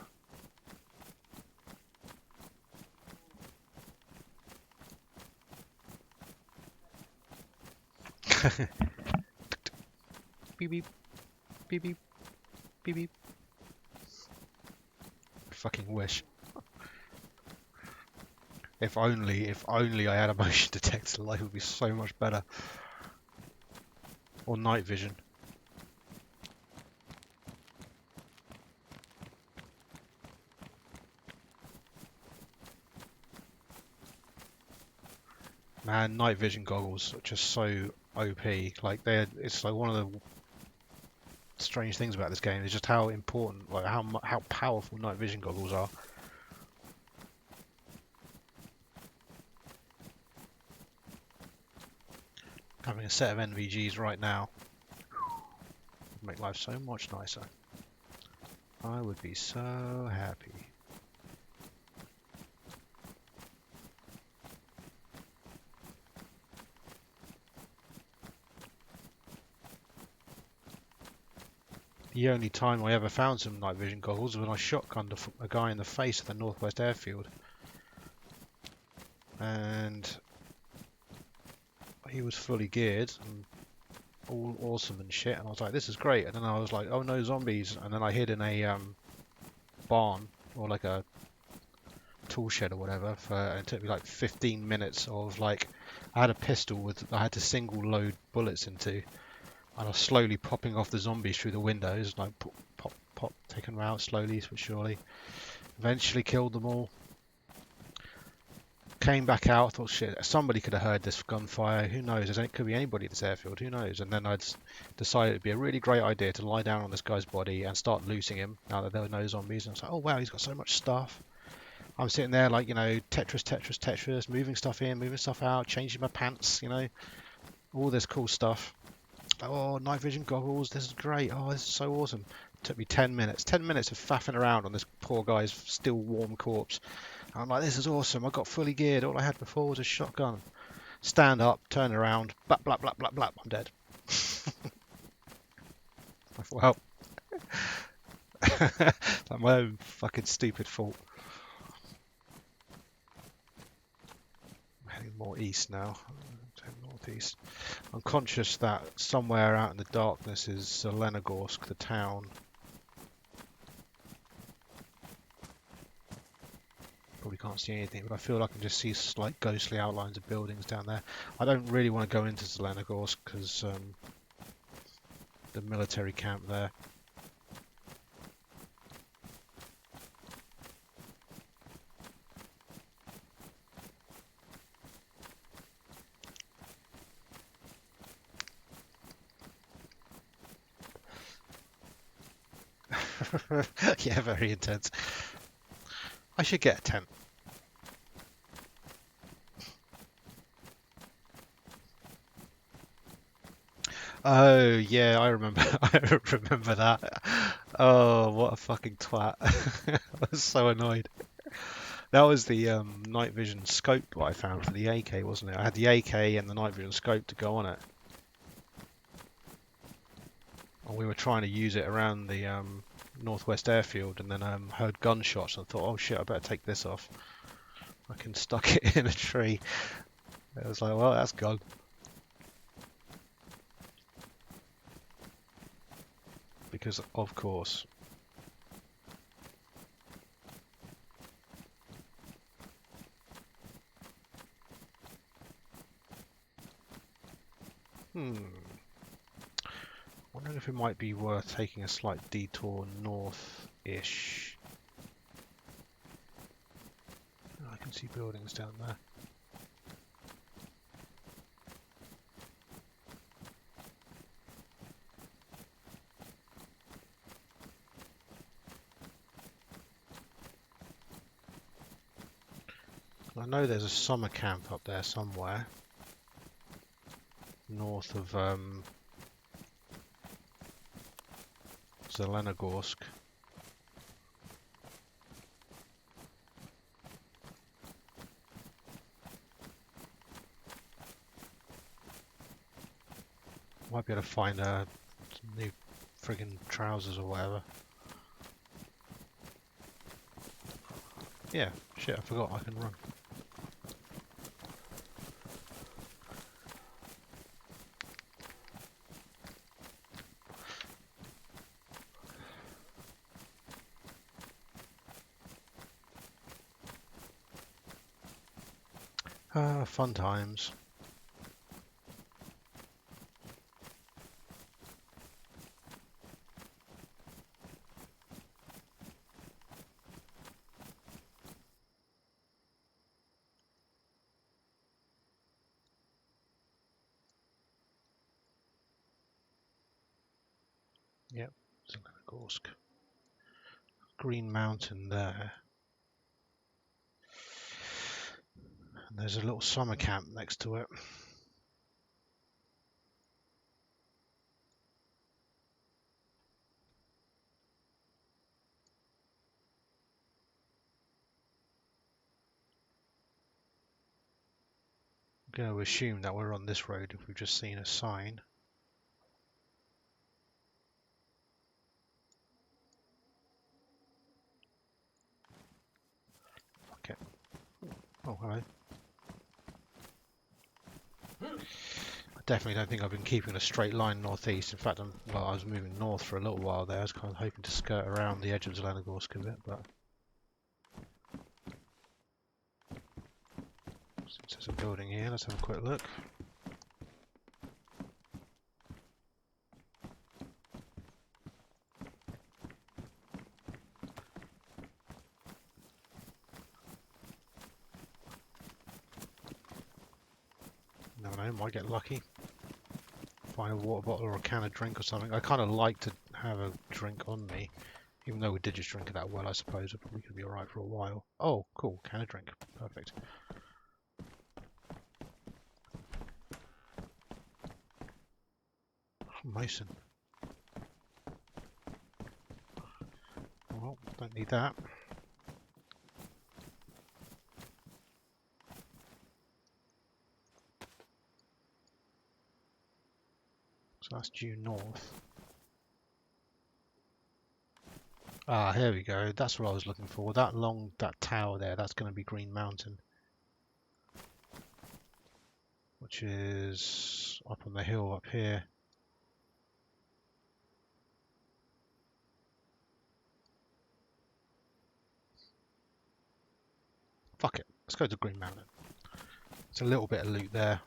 Speaker 1: Beep beep. Beep beep. Beep beep. I fucking wish. If only I had a motion detector, life would be so much better. Or night vision. Man, night vision goggles are just so OP. Like it's like one of the strange things about this game is just how important, like how powerful night vision goggles are. Having a set of NVGs right now would make life so much nicer. I would be so happy. The only time I ever found some night vision goggles was when I shotgunned a guy in the face at the Northwest Airfield. And he was fully geared and all awesome and shit, and I was like, this is great. And then I was like, oh no, zombies! And then I hid in a barn or like a tool shed or whatever and it took me like 15 minutes of like I had a pistol with I had to single load bullets into, and I was slowly popping off the zombies through the windows, like pop, pop, pop, taking them out slowly but surely. Eventually killed them all. Came back out, thought shit, somebody could have heard this gunfire. Who knows? It could be anybody at this airfield. Who knows? And then I'd decided it'd be a really great idea to lie down on this guy's body and start looting him now that there were no zombies. And I was like, oh wow, he's got so much stuff. I'm sitting there like, you know, Tetris, moving stuff in, moving stuff out, changing my pants, you know, all this cool stuff. Oh, night vision goggles, this is great. Oh, this is so awesome. It took me 10 minutes. 10 minutes of faffing around on this poor guy's still warm corpse. And I'm like, this is awesome. I got fully geared. All I had before was a shotgun. Stand up, turn around, blap, blap, blap, blap, blap. I'm dead. Well, like my own fucking stupid fault. Heading more east now. Northeast. I'm conscious that somewhere out in the darkness is Zelenogorsk, the town. Probably can't see anything, but I feel like I can just see slight ghostly outlines of buildings down there. I don't really want to go into Zelenogorsk because the military camp there. Yeah, very intense. I should get a tent. Oh yeah, I remember. I remember that. Oh, what a fucking twat! I was so annoyed. That was the night vision scope that I found for the AK, wasn't it? I had the AK and the night vision scope to go on it, and we were trying to use it around the northwest airfield, and then heard gunshots and thought, oh shit, I better take this off. I can stuck it in a tree. It was like, well, that's gone. Because of course. Wondering if it might be worth taking a slight detour north-ish. Oh, I can see buildings down there. I know there's a summer camp up there somewhere. North of Zelenogorsk. Might be able to find some new friggin' trousers or whatever. Yeah, shit, I forgot I can run. Fun times. Yep, Zelenogorsk. Green Mountain there. And there's a little summer camp next to it. I'm going to assume that we're on this road if we've just seen a sign. Okay. Oh, hello. I definitely don't think I've been keeping a straight line northeast. In fact, well, I was moving north for a little while there. I was kind of hoping to skirt around the edge of Zelenogorsk a bit, but since there's a building here, let's have a quick look. Never know, might get lucky. Find a water bottle or a can of drink or something. I kind of like to have a drink on me, even though we did just drink it that well. I suppose it probably could be alright for a while. Oh, cool, can of drink, perfect. Mason. Well, don't need that. So that's due north. Ah, here we go. That's what I was looking for. That tower there, that's going to be Green Mountain. Which is up on the hill up here. Fuck it. Let's go to Green Mountain. It's a little bit of loot there.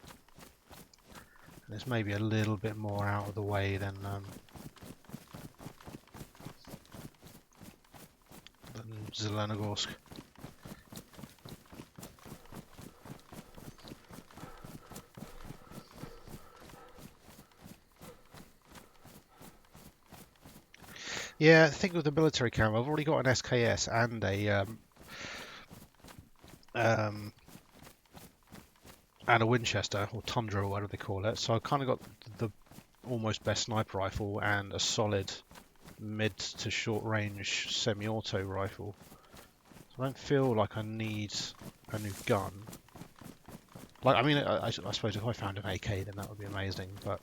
Speaker 1: And it's maybe a little bit more out of the way than Zelenogorsk. Yeah, the thing with the military camera, I've already got an SKS and a Winchester or Tundra or whatever they call it. So I've kind of got the almost best sniper rifle and a solid mid to short range semi-auto rifle. So I don't feel like I need a new gun. Like, I mean, I suppose if I found an AK, then that would be amazing. But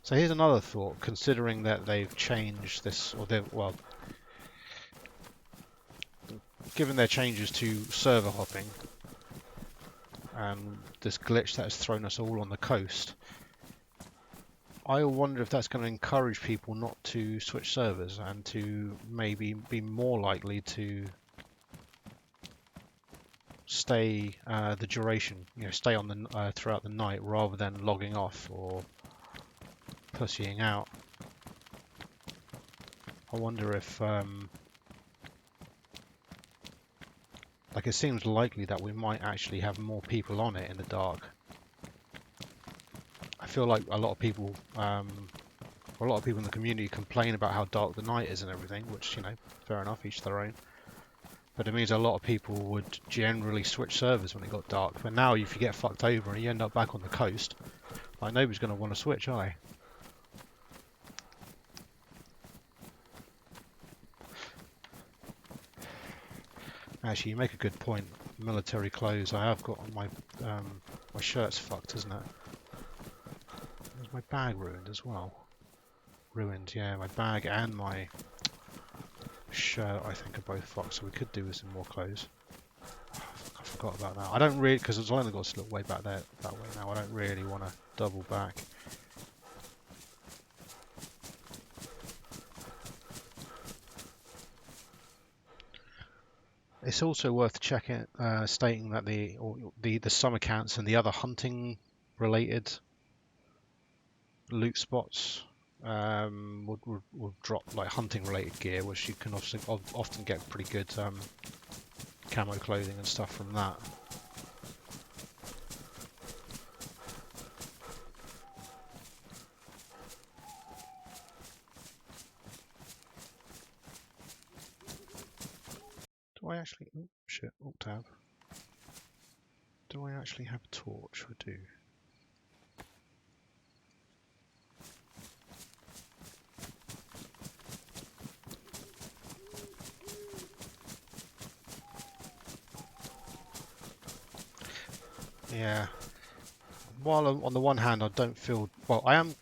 Speaker 1: so here's another thought: considering that they've changed this, or well, given their changes to server hopping and this glitch that has thrown us all on the coast, I wonder if that's going to encourage people not to switch servers and to maybe be more likely to stay the duration, stay on the throughout the night rather than logging off or pussying out. I wonder if like, it seems likely that we might actually have more people on it in the dark. I feel like a lot of people in the community complain about how dark the night is and everything, which, fair enough, each their own. But it means a lot of people would generally switch servers when it got dark. But now if you get fucked over and you end up back on the coast, like, nobody's going to want to switch, are they? Actually, you make a good point. Military clothes. I have got on my my shirt's fucked, isn't it? Is my bag ruined as well? Ruined, yeah. My bag and my shirt, I think, are both fucked. So we could do with some more clothes. I forgot about that. I don't really, because it's only got to look way back there that way now. I don't really want to double back. It's also worth checking, stating that the summer counts and the other hunting related loot spots would drop, like hunting related gear, which you can often get pretty good camo clothing and stuff from that. Do I actually... Oh, shit. Alt tab. Do I actually have a torch? I do. Yeah. While on the one hand I don't feel... Well, I am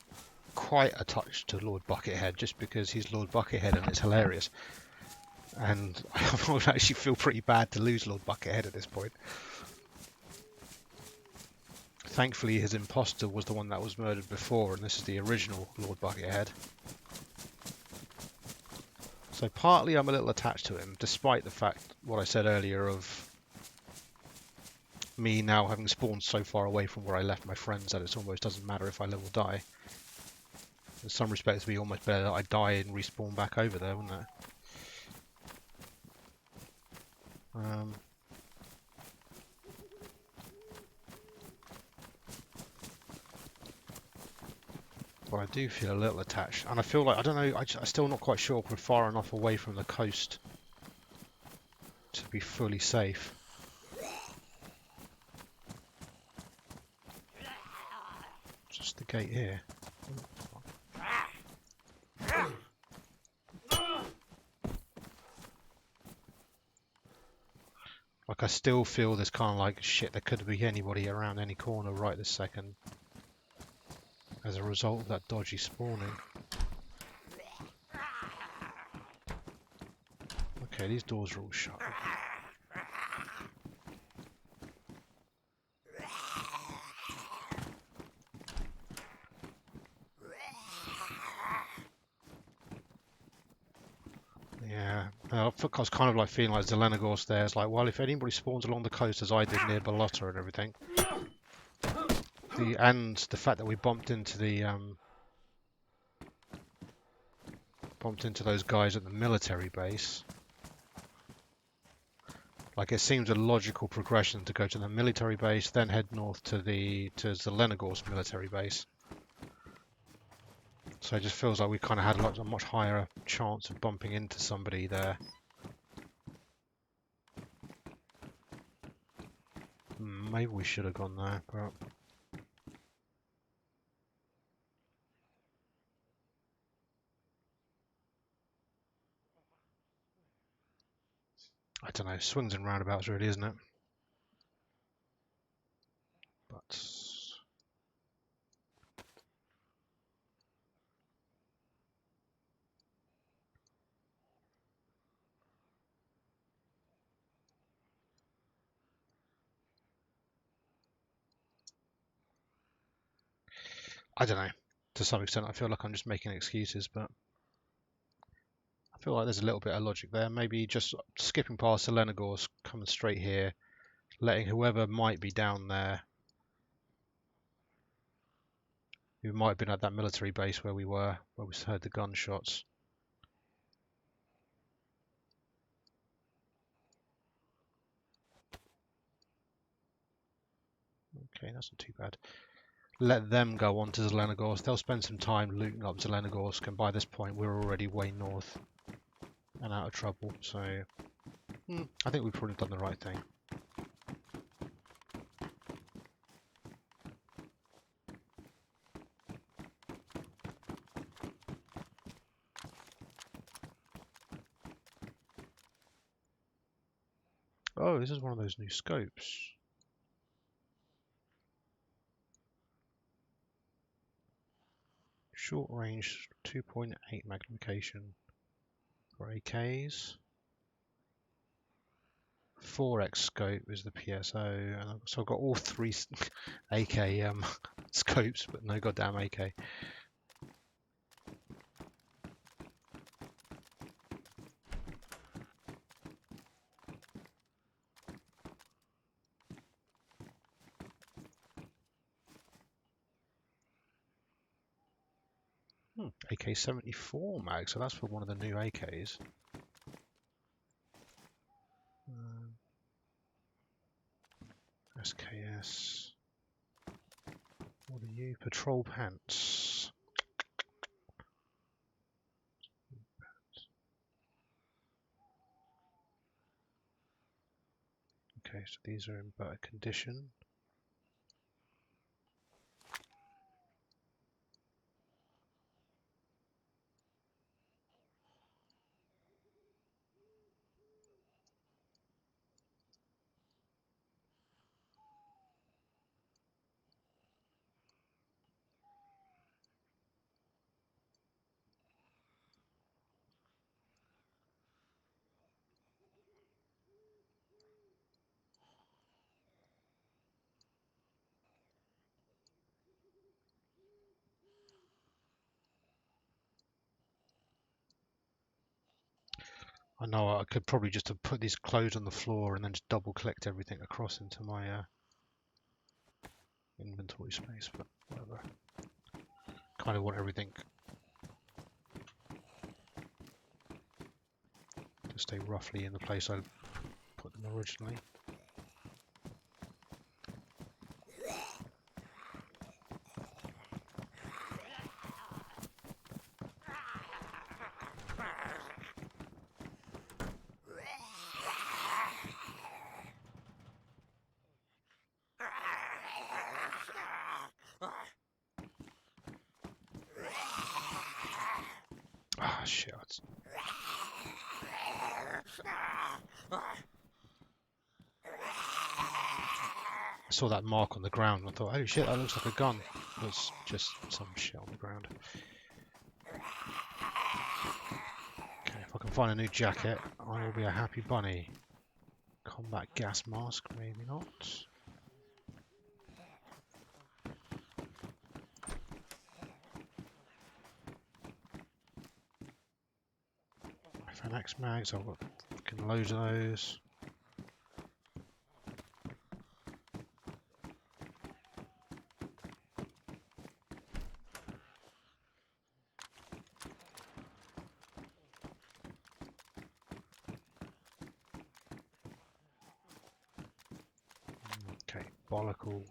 Speaker 1: quite attached to Lord Buckethead just because he's Lord Buckethead and it's hilarious. And I would actually feel pretty bad to lose Lord Buckethead at this point. Thankfully, his imposter was the one that was murdered before, and this is the original Lord Buckethead. So partly I'm a little attached to him, despite the fact, what I said earlier, of me now having spawned so far away from where I left my friends that it almost doesn't matter if I live or die. In some respects, it'd be almost better that I die and respawn back over there, wouldn't it? But I do feel a little attached, and I feel like, I don't know, I'm still not quite sure if we're far enough away from the coast to be fully safe. Just the gate here. Like, I still feel this kind of like, shit, there could be anybody around any corner right this second as a result of that dodgy spawning. Okay, these doors are all shut. Yeah, I was kind of like feeling like Zelenogorsk there. It's like, well, if anybody spawns along the coast as I did near Balota and everything, and the fact that we bumped into those guys at the military base, like it seems a logical progression to go to the military base, then head north to Zelenogorsk military base. So it just feels like we kind of had a much higher chance of bumping into somebody there. Maybe we should have gone there, but I don't know. Swings and roundabouts, really, isn't it? But I don't know. To some extent, I feel like I'm just making excuses, but I feel like there's a little bit of logic there. Maybe just skipping past Zelenogorsk, coming straight here, letting whoever might be down there, who might have been at that military base where we heard the gunshots. Okay, that's not too bad. Let them go on to Zelenogorsk. They'll spend some time looting up Zelenogorsk, and by this point we're already way north and out of trouble. So I think we've probably done the right thing. Oh, this is one of those new scopes. Short range 2.8 magnification for AKs. 4x scope is the PSO, and so I've got all three AK scopes, but no goddamn AK. AK-74 mag, so that's for one of the new AKs. SKS. What are you? Patrol pants. Okay, so these are in better condition. I know I could probably just have put these clothes on the floor and then just double clicked everything across into my inventory space, but whatever. Kind of want everything to stay roughly in the place I put them originally. Ah, shit. I saw that mark on the ground and I thought, oh shit, that looks like a gun. It's just some shit on the ground. Okay, if I can find a new jacket, I will be a happy bunny. Combat gas mask, maybe not. FNX mags, I've got fucking loads of those. Okay, bollicle.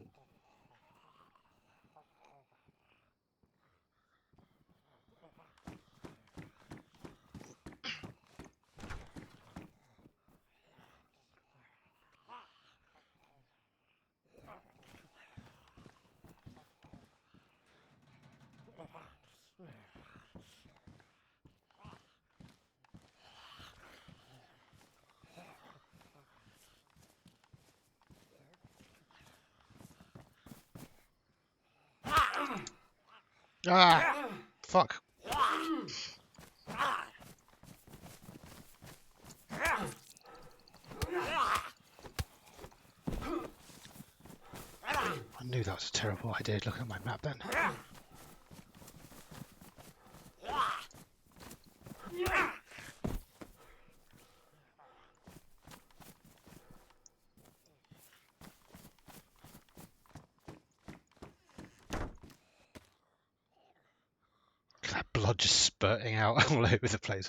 Speaker 1: Ah! Fuck. I knew that was a terrible idea. Look at my map then. That blood just spurting out all over the place.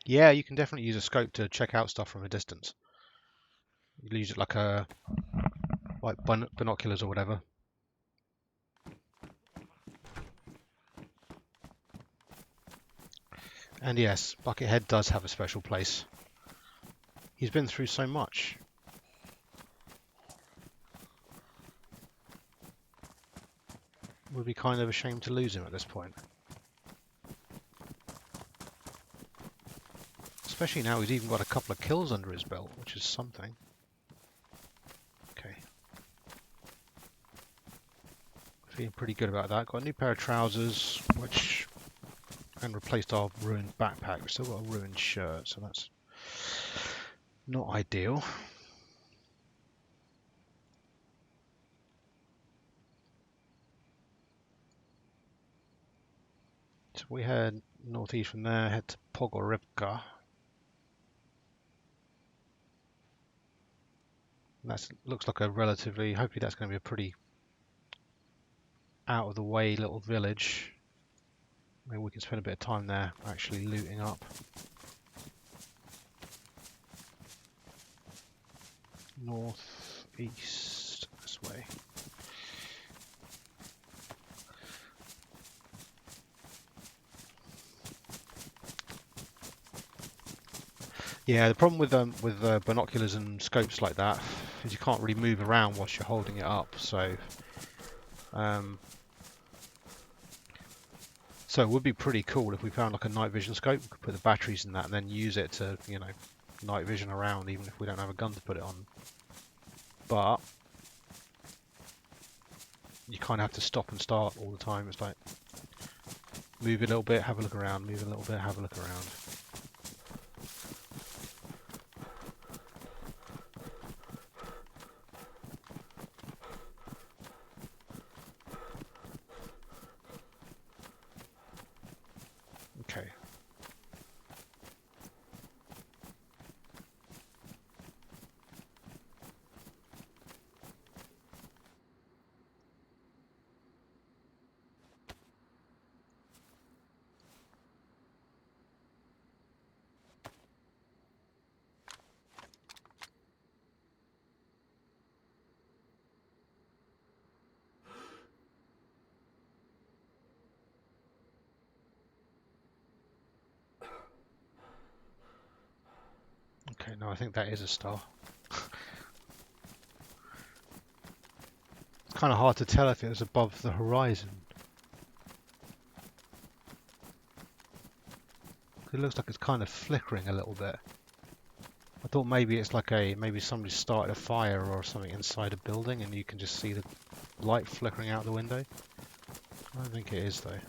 Speaker 1: Yeah, you can definitely use a scope to check out stuff from a distance. You use it like binoculars or whatever. And yes, Buckethead does have a special place. He's been through so much. It would be kind of a shame to lose him at this point. Especially now he's even got a couple of kills under his belt, which is something. Okay. Feeling pretty good about that. Got a new pair of trousers, which... and replaced our ruined backpack. We've still got a ruined shirt, so that's not ideal. So we head northeast from there, head to Pogorivka. That looks like a relatively, hopefully that's going to be a pretty out of the way little village. Maybe we can spend a bit of time there actually looting up. North, east, this way. Yeah, the problem with binoculars and scopes like that is you can't really move around whilst you're holding it up. So it would be pretty cool if we found like a night vision scope. We could put the batteries in that and then use it to, you know, night vision around, even if we don't have a gun to put it on. But you kind of have to stop and start all the time. It's like move a little bit, have a look around, move a little bit, have a look around. Okay. Okay, no, I think that is a star. It's kind of hard to tell if it was above the horizon. It looks like it's kind of flickering a little bit. I thought maybe it's like maybe somebody started a fire or something inside a building and you can just see the light flickering out the window. I don't think it is though.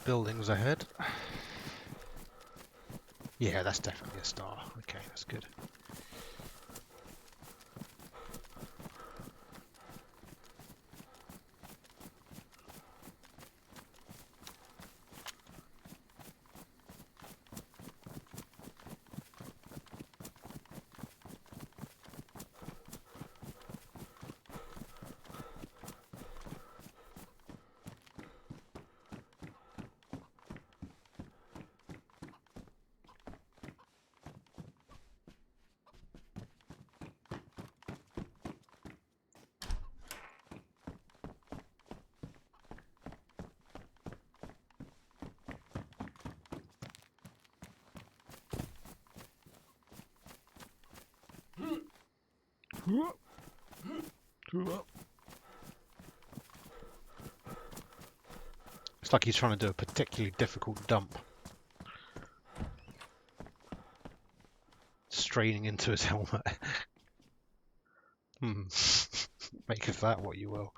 Speaker 1: Buildings ahead. Yeah, that's definitely a star. Okay, that's good. It's like he's trying to do a particularly difficult dump. Straining into his helmet. Make of that what you will.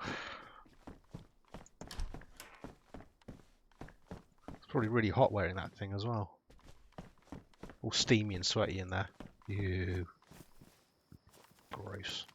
Speaker 1: It's probably really hot wearing that thing as well. All steamy and sweaty in there. Ew. Gross.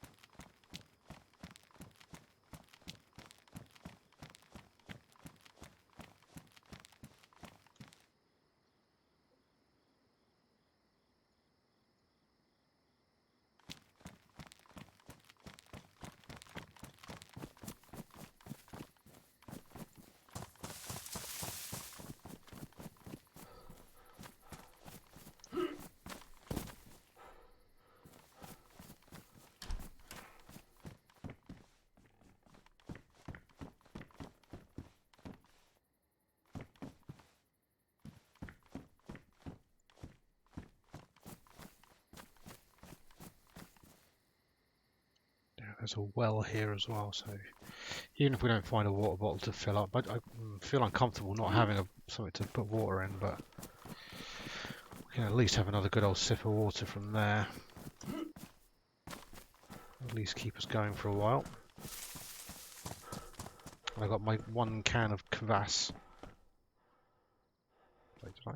Speaker 1: There's a well here as well, so even if we don't find a water bottle to fill up, I feel uncomfortable not having something to put water in, but we can at least have another good old sip of water from there. At least keep us going for a while. I got my 1 can of kvass. Wait, did I?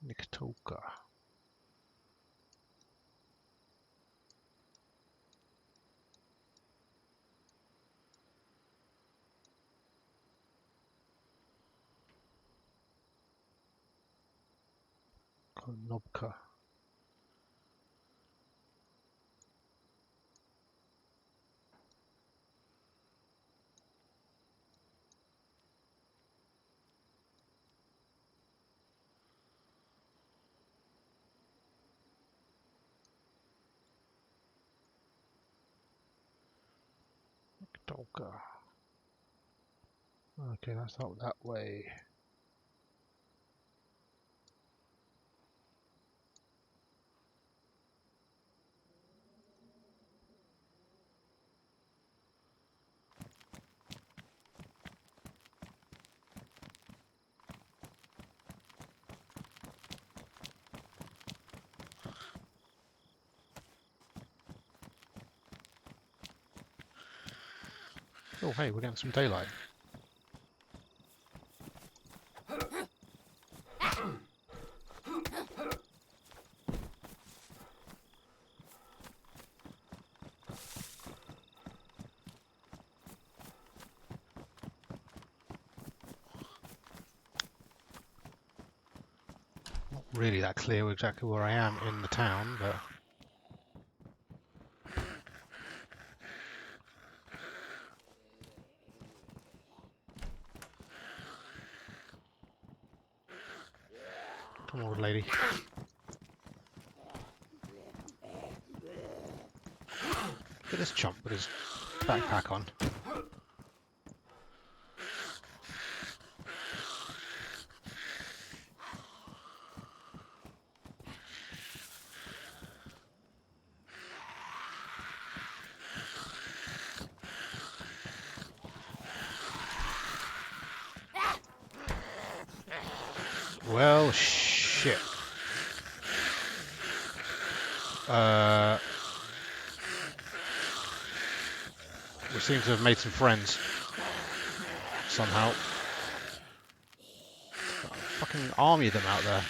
Speaker 1: Niktoka. Konopka. Oh god. Okay, that's up that way. Oh hey, we're getting some daylight. Not really that clear exactly where I am in the town, but come on, old lady. Look at this chump with his backpack on. Well, shit. We seem to have made some friends. Somehow. Got a fucking army of them out there.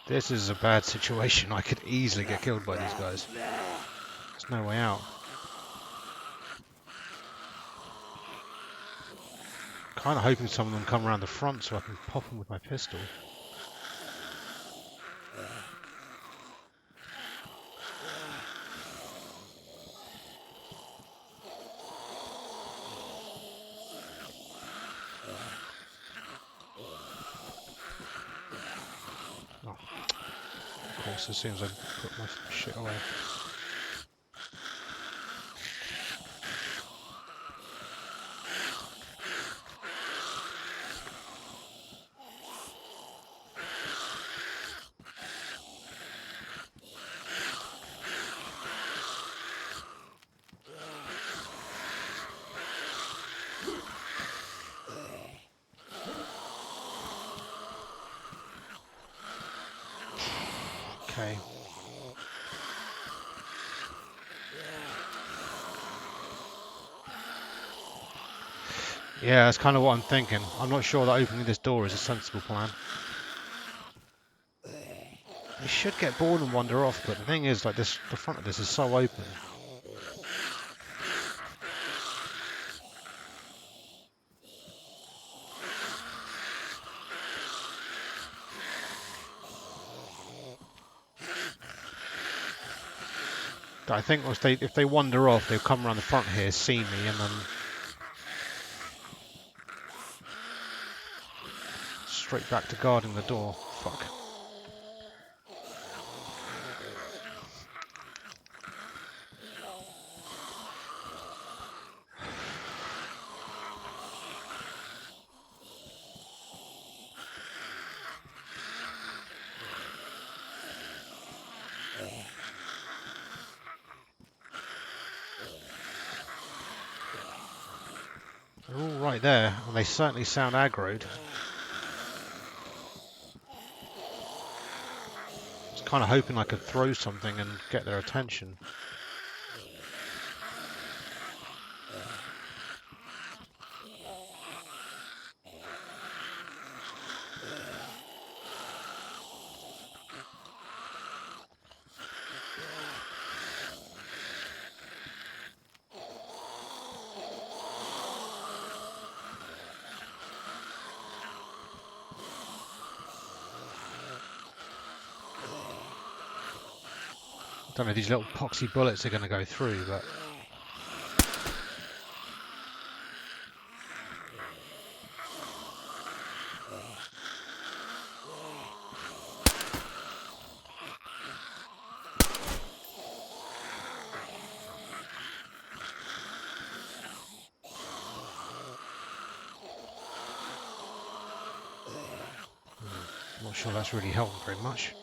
Speaker 1: This is a bad situation. I could easily get killed by these guys. There's no way out. Kind of hoping some of them come around the front so I can pop them with my pistol. Oh, of course, as soon as I put my shit away. Okay. Yeah, that's kind of what I'm thinking. I'm not sure that opening this door is a sensible plan. You should get bored and wander off, but the thing is, like this, the front of this is so open. I think if they wander off, they'll come around the front here, see me, and then straight back to guarding the door. Fuck. They're all right there, and they certainly sound aggroed. I was kind of hoping I could throw something and get their attention. Don't know if these little poxy bullets are going to go through, but I'm not sure that's really helping very much.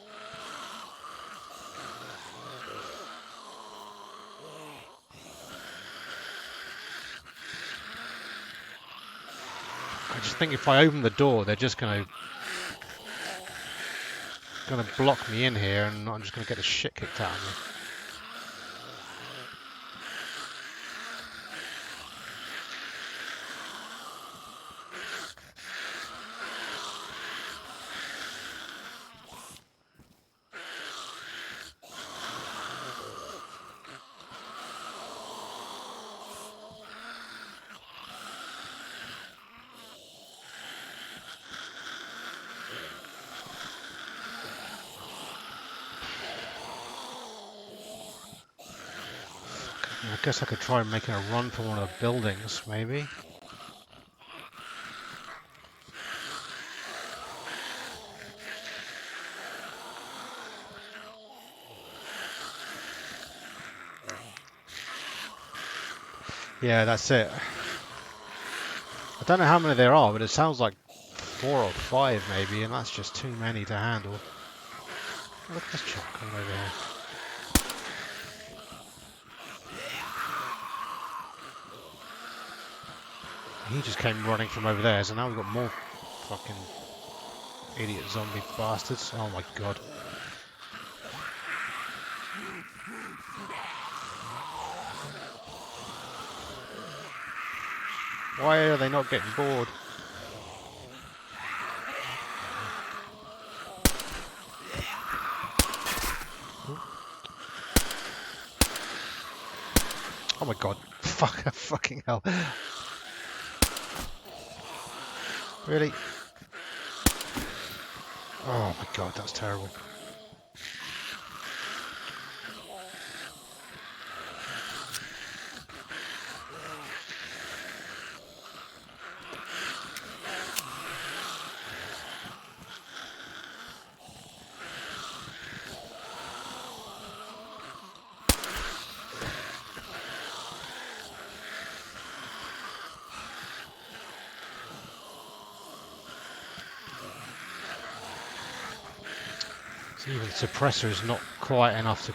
Speaker 1: I just think if I open the door, they're just going to block me in here, and I'm just going to get the shit kicked out of me. I guess I could try making a run for one of the buildings, maybe. Yeah, that's it. I don't know how many there are, but it sounds like 4 or 5 maybe, and that's just too many to handle. Oh, look at this chap coming over here. He just came running from over there, so now we've got more fucking idiot zombie bastards. Oh my god. Why are they not getting bored? Oh my god. Fucking hell. Really? Oh my god, that's terrible. So even the suppressor is not quite enough to...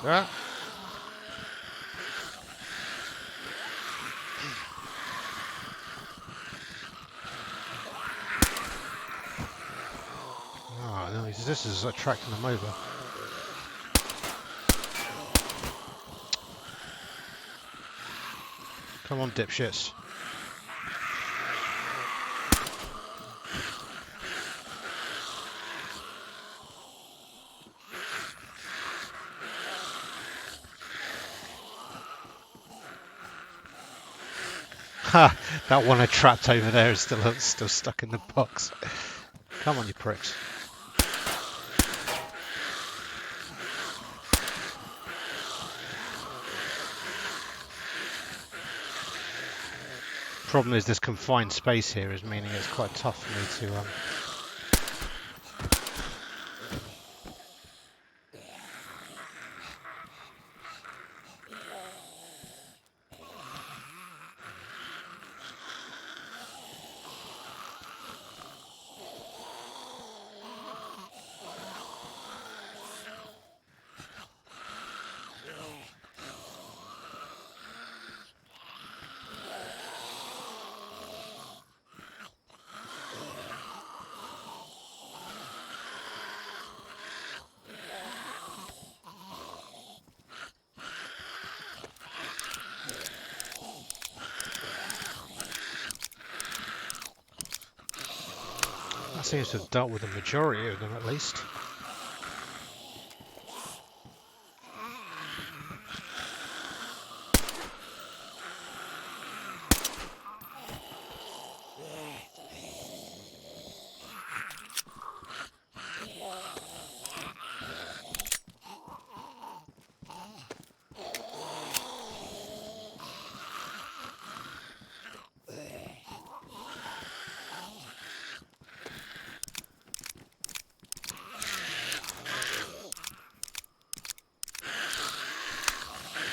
Speaker 1: Ah. Oh no, this is attracting them over. Come on, dipshits. Ha! That one I trapped over there is still stuck in the box. Come on, you pricks. Problem is this confined space here is meaning it's quite tough for me to That seems to have dealt with the majority of them at least.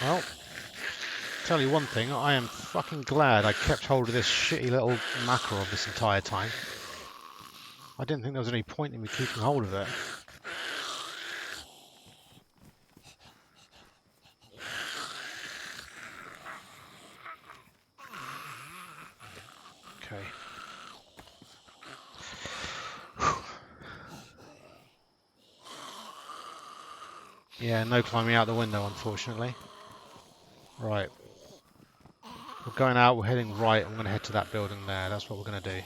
Speaker 1: Well, tell you one thing, I am fucking glad I kept hold of this shitty little Makarov this entire time. I didn't think there was any point in me keeping hold of it. Okay. Yeah, no climbing out the window, unfortunately. Right. We're going out, we're heading right, I'm going to head to that building there. That's what we're going to do.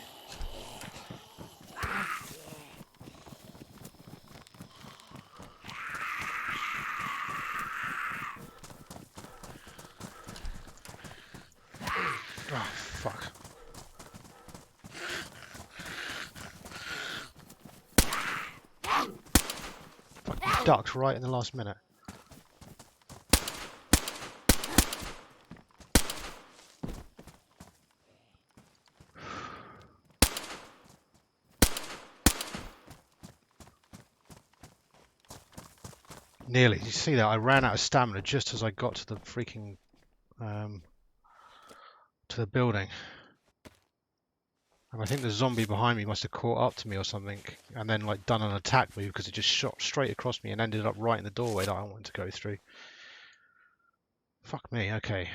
Speaker 1: Oh, fuck. Fucking ducked right in the last minute. Nearly. Did you see that? I ran out of stamina just as I got to the freaking to the building. And I think the zombie behind me must have caught up to me or something and then like done an attack move because it just shot straight across me and ended up right in the doorway that I wanted to go through. Fuck me, okay.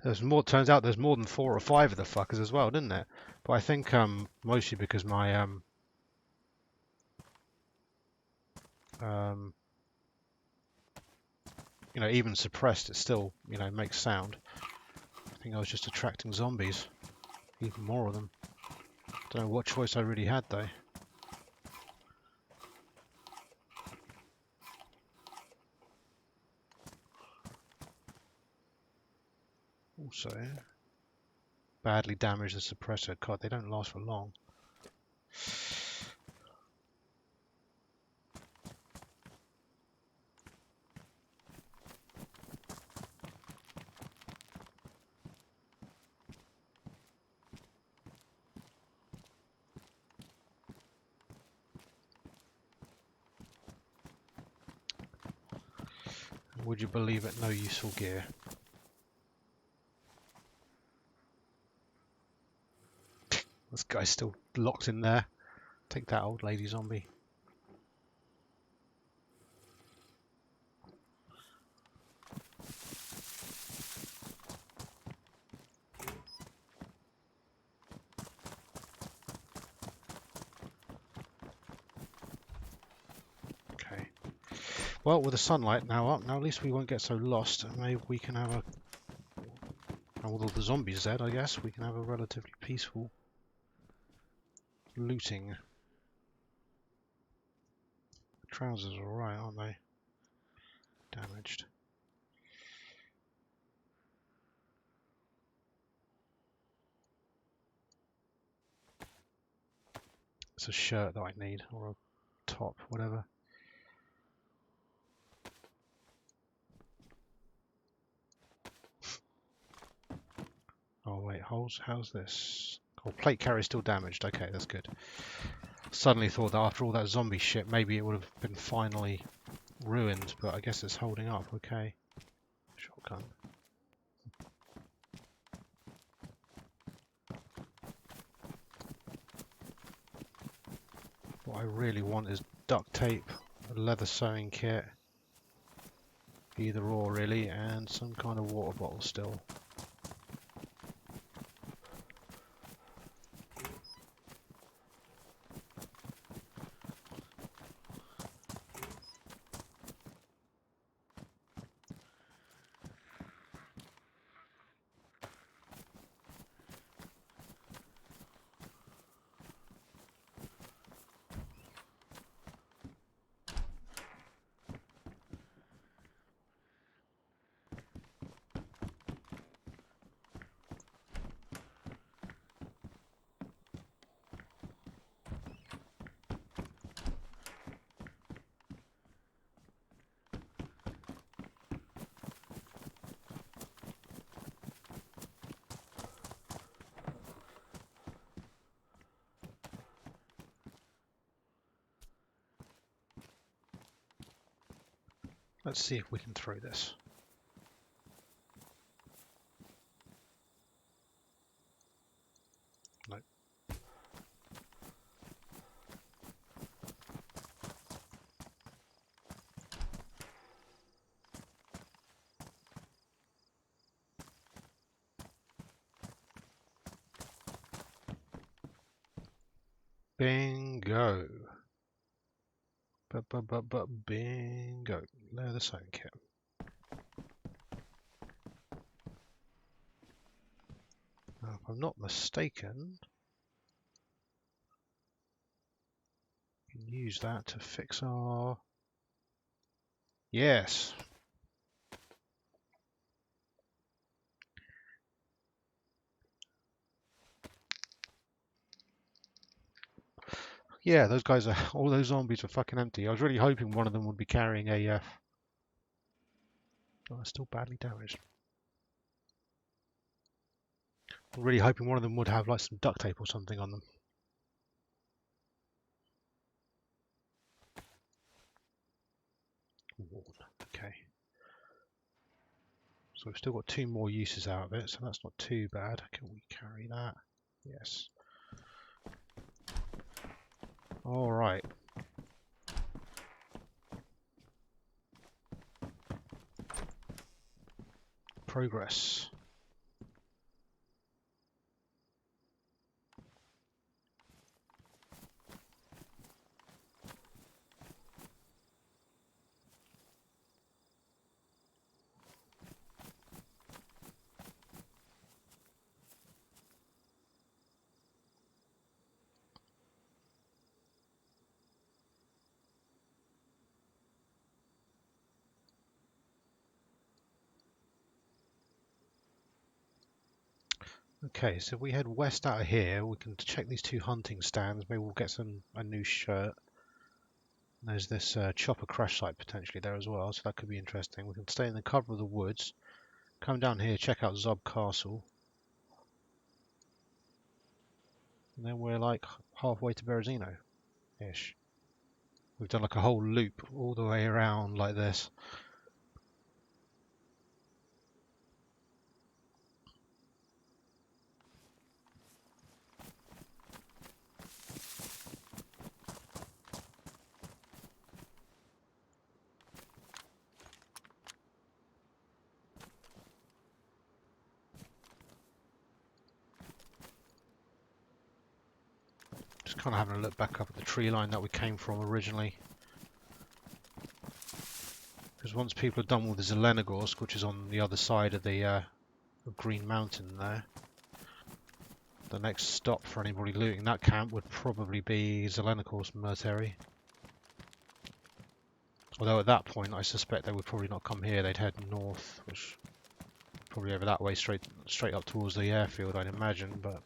Speaker 1: There's more. Turns out there's more than 4 or 5 of the fuckers as well, didn't it? But I think mostly because my you know, even suppressed, it still, you know, makes sound. I think I was just attracting zombies, even more of them. Don't know what choice I really had though. Also, badly damaged the suppressor. God, they don't last for long. Would you believe it? No useful gear. This guy's still locked in there. Take that, old lady zombie. Okay. Well, with the sunlight now up, now at least we won't get so lost. And maybe we can have a... Although the zombies dead, I guess, we can have a relatively peaceful looting. Trousers are alright, aren't they? Damaged. It's a shirt that I need, or a top, whatever. Oh wait, how's this? Oh, plate carrier still damaged. Okay, that's good. Suddenly thought that after all that zombie shit, maybe it would have been finally ruined, but I guess it's holding up. Okay. Shotgun. What I really want is duct tape, a leather sewing kit, either or really, and some kind of water bottle still. Let's see if we can throw this. No. Bingo. Bingo. Leather sewing kit. Now, if I'm not mistaken, we can use that to fix our... Yes. Yeah, those guys are... All those zombies are fucking empty. I was really hoping one of them would be carrying a... Oh, it's still badly damaged. I'm really hoping one of them would have like some duct tape or something on them. Okay. So we've still got 2 more uses out of it, so that's not too bad. Can we carry that? Yes. All right. Progress. Okay, so if we head west out of here, we can check these 2 hunting stands. Maybe we'll get a new shirt. And there's this chopper crash site potentially there as well, so that could be interesting. We can stay in the cover of the woods, come down here, check out Zub Castle, and then we're like halfway to Berezino-ish. We've done like a whole loop all the way around like this. Just kind of having a look back up at the tree line that we came from originally. Because once people are done with the Zelenogorsk, which is on the other side of the of Green Mountain there, the next stop for anybody looting that camp would probably be Zelenogorsk military. Although at that point I suspect they would probably not come here, they'd head north, which probably over that way straight up towards the airfield I'd imagine, but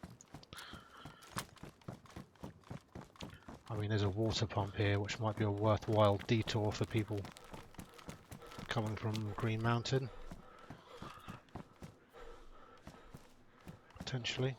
Speaker 1: I mean there's a water pump here which might be a worthwhile detour for people coming from Green Mountain. Potentially.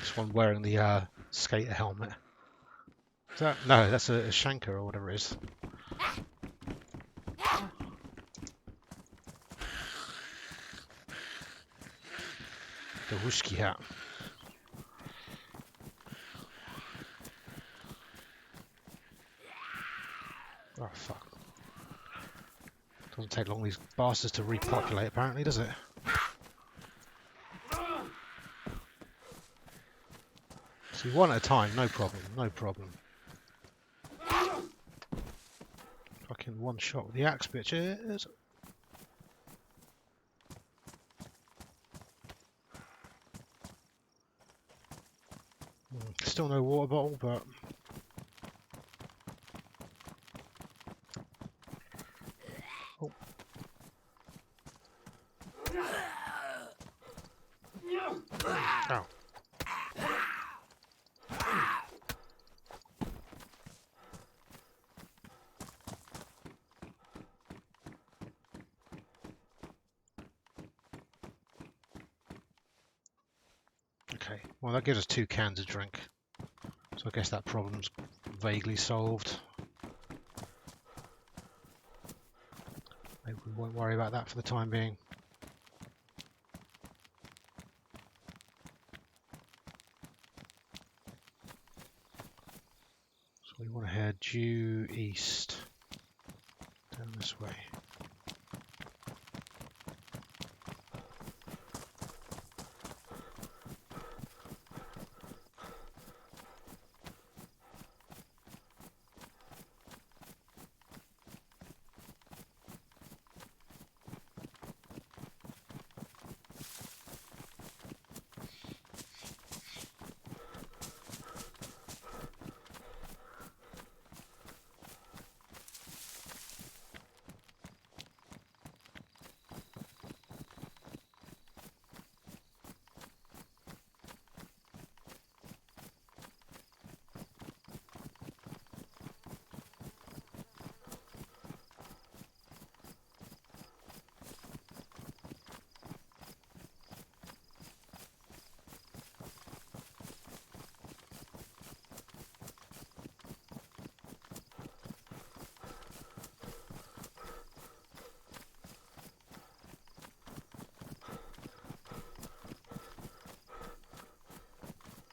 Speaker 1: This one wearing the skater helmet. Is that, no, that's a Shanker or whatever it is. The whisky hat. Oh fuck. Doesn't take long these bastards to repopulate apparently, does it? See, one at a time, no problem, no problem. Fucking one shot with the axe, bitches. Still no water bottle, but oh. Well, that gives us 2 cans of drink. So I guess that problem's vaguely solved. Maybe we won't worry about that for the time being. So we want to head due east. Down this way.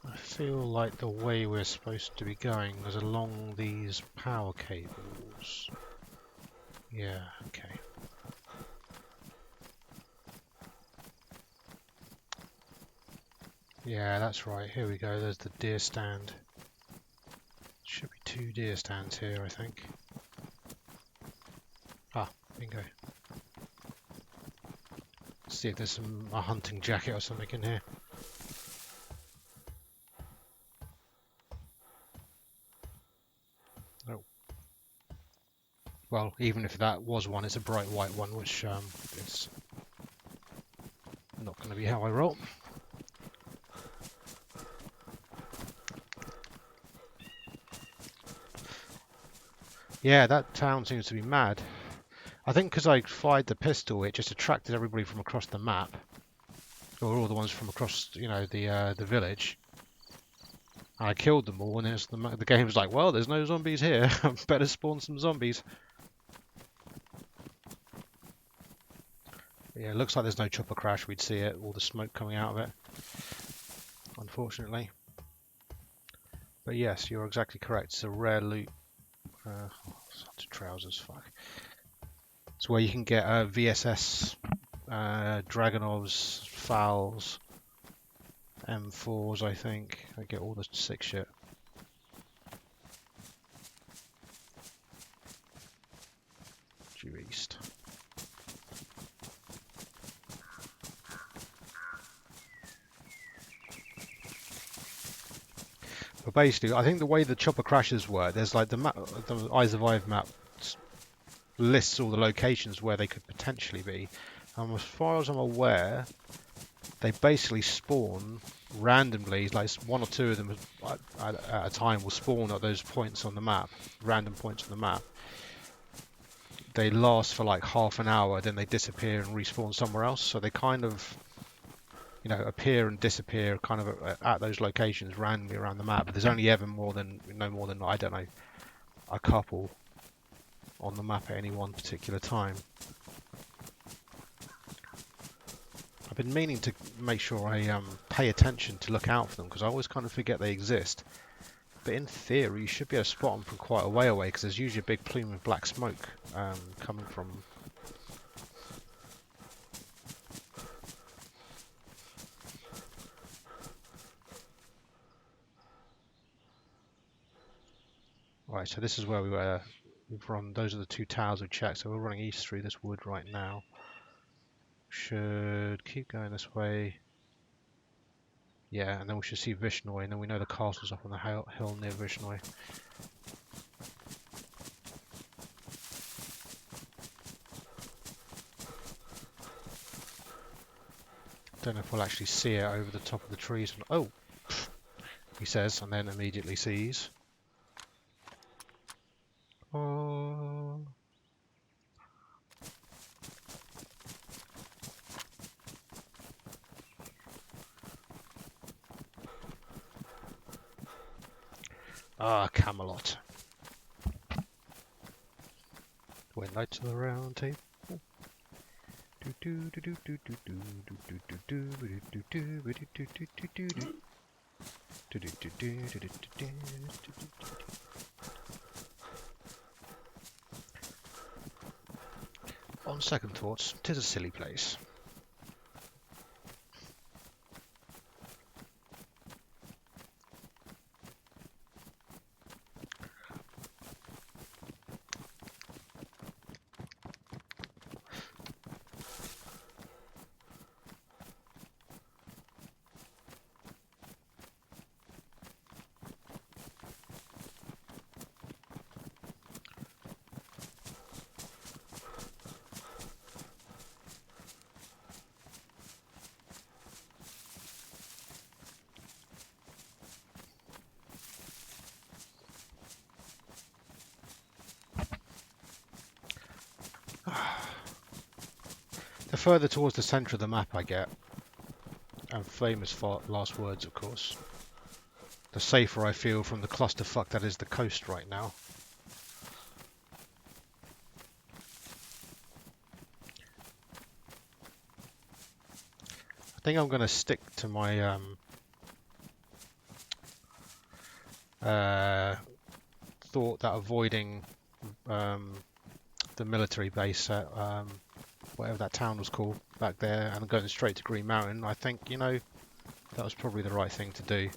Speaker 1: I feel like the way we're supposed to be going is along these power cables. Yeah, okay. Yeah, that's right. Here we go. There's the deer stand. Should be 2 deer stands here, I think. Ah, bingo. Let's see if there's a hunting jacket or something in here. Oh. Well, even if that was one, it's a bright white one, which is not going to be how I roll. Yeah, that town seems to be mad. I think because I fired the pistol, it just attracted everybody from across the map, or all the ones from across, you know, the village. And I killed them all, and it's the game was like, well, there's no zombies here. Better spawn some zombies. Yeah, it looks like there's no chopper crash. We'd see it, all the smoke coming out of it, unfortunately. But yes, you're exactly correct. It's a rare loot. Such trousers, fuck. It's where you can get VSS, Dragonovs, Fowls, M4s, I think. I get all the sick shit. Due east. But basically, I think the way the chopper crashes work, there's like the map, the Eyes of Ive map lists all the locations where they could potentially be. And as far as I'm aware, they basically spawn randomly, like 1 or 2 of them at a time will spawn at those points on the map, random points on the map. They last for like half an hour, then they disappear and respawn somewhere else. So they kind of, you know, appear and disappear kind of at those locations randomly around the map. But there's only ever no more than, I don't know, a couple on the map at any one particular time. I've been meaning to make sure I pay attention to look out for them, because I always kind of forget they exist. But in theory, you should be able to spot them from quite a way away, because there's usually a big plume of black smoke coming from. Right, so this is where we were. We've run. Those are the 2 towers we've checked. So we're running east through this wood right now. Should keep going this way. Yeah, and then we should see Vishnoi, and then we know the castle's up on the hill near Vishnoi. Don't know if we'll actually see it over the top of the trees. Oh, he says, and then immediately sees. Oh. Ah, Camelot. When knights of the round table. On second thoughts, 'tis a silly place. The further towards the centre of the map I get, and famous last words of course, the safer I feel from the clusterfuck that is the coast right now. I think I'm going to stick to my thought that avoiding the military base at whatever that town was called back there and going straight to Green Mountain, I think, you know, that was probably the right thing to do.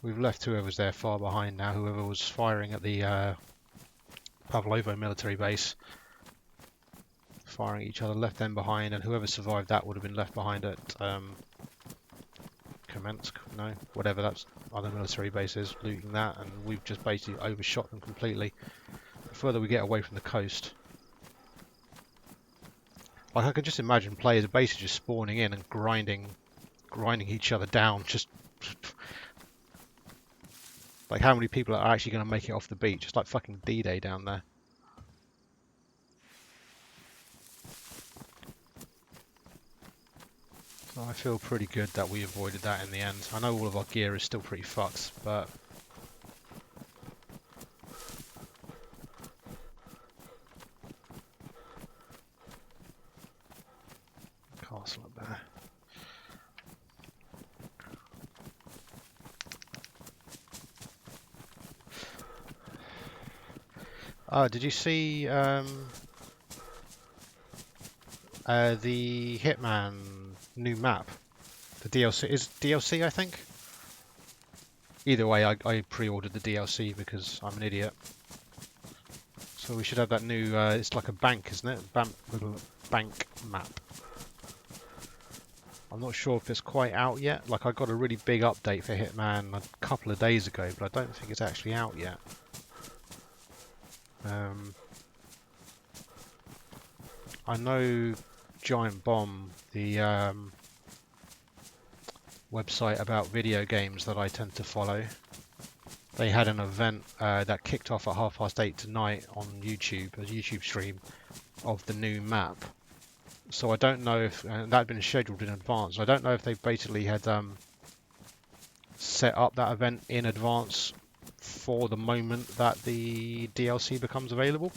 Speaker 1: We've left whoever's there far behind now, whoever was firing at the Pavlovo military base, firing at each other, left them behind, and whoever survived that would have been left behind at Kamensk, no, whatever that's other military base is, looting that, and we've just basically overshot them completely. The further we get away from the coast, like I can just imagine players basically just spawning in and grinding each other down. Just like how many people are actually going to make it off the beach? It's like fucking D-Day down there. So I feel pretty good that we avoided that in the end. I know all of our gear is still pretty fucked, but castle up there. Oh, did you see the Hitman new map? The DLC is DLC, I think. Either way, I pre-ordered the DLC because I'm an idiot. So we should have that new. It's like a bank, isn't it? Bank map. I'm not sure if it's quite out yet. Like I got a really big update for Hitman a couple of days ago, but I don't think it's actually out yet. I know Giant Bomb, the website about video games that I tend to follow, they had an event that kicked off at 8:30 tonight on YouTube, a YouTube stream of the new map. So I don't know if that had been scheduled in advance. I don't know if they basically had set up that event in advance for the moment that the DLC becomes available.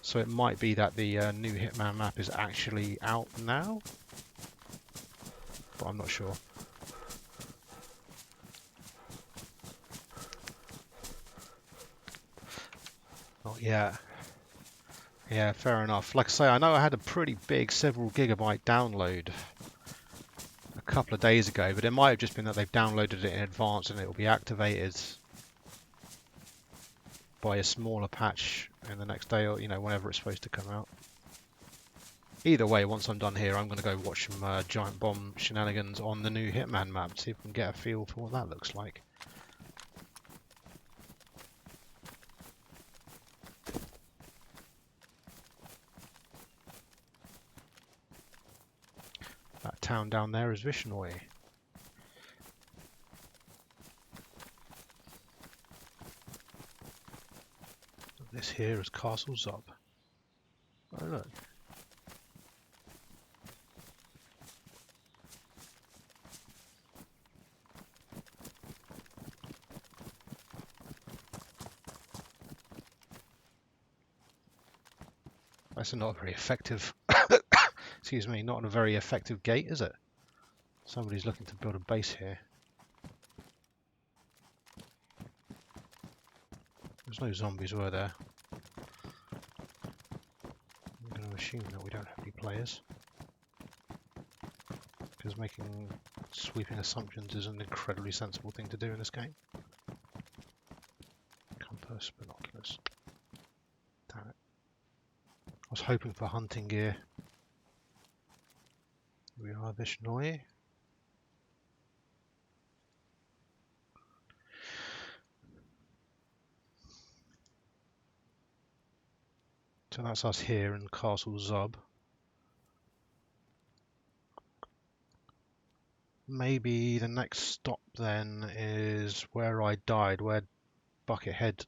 Speaker 1: So it might be that the new Hitman map is actually out now, but I'm not sure. Not yet. Yeah, fair enough. Like I say, I know I had a pretty big several gigabyte download a couple of days ago, but it might have just been that they've downloaded it in advance and it will be activated by a smaller patch in the next day, or you know, whenever it's supposed to come out. Either way, once I'm done here, I'm going to go watch some Giant Bomb shenanigans on the new Hitman map, see if we can get a feel for what that looks like. That town down there is Vishnoi. This here is Castle Zob. Oh look. That's not a very effective. Excuse me, not a very effective gate, is it? Somebody's looking to build a base here. There's no zombies, were there? I'm going to assume that we don't have any players. Because making sweeping assumptions is an incredibly sensible thing to do in this game. Compass, binoculars. Damn it. I was hoping for hunting gear. Here we are, Vishnoi. So that's us here in Castle Zub. Maybe the next stop then is where I died, where Buckethead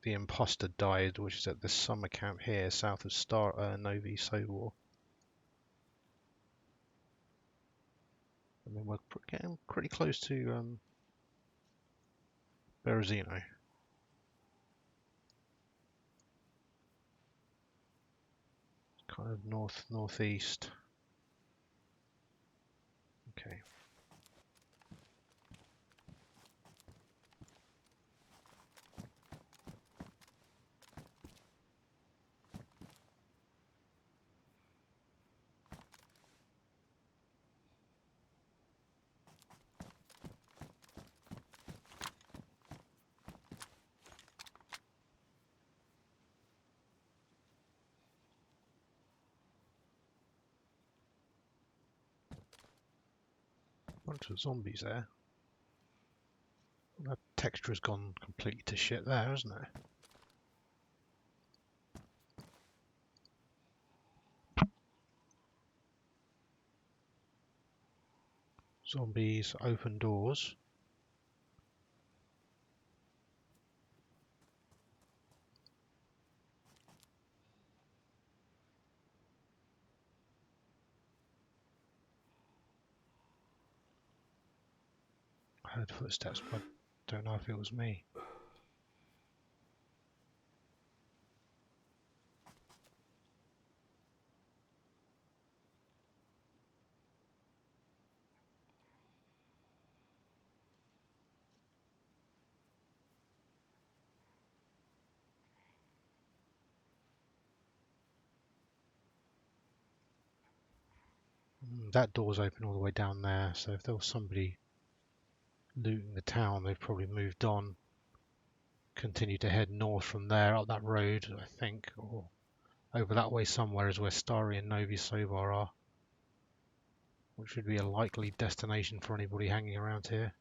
Speaker 1: the imposter died, which is at this summer camp here, south of Novi Sobor. I mean, we're getting pretty close to Berezino. Kind of northeast. Okay. Bunch of zombies there. That texture has gone completely to shit there, hasn't it? Zombies, open doors. I heard footsteps, but I don't know if it was me. That door's open all the way down there, so if there was somebody looting the town, they've probably moved on. Continue to head north from there, up that road, I think, or over that way somewhere is where Stari and Novi Sobor are. Which would be a likely destination for anybody hanging around here.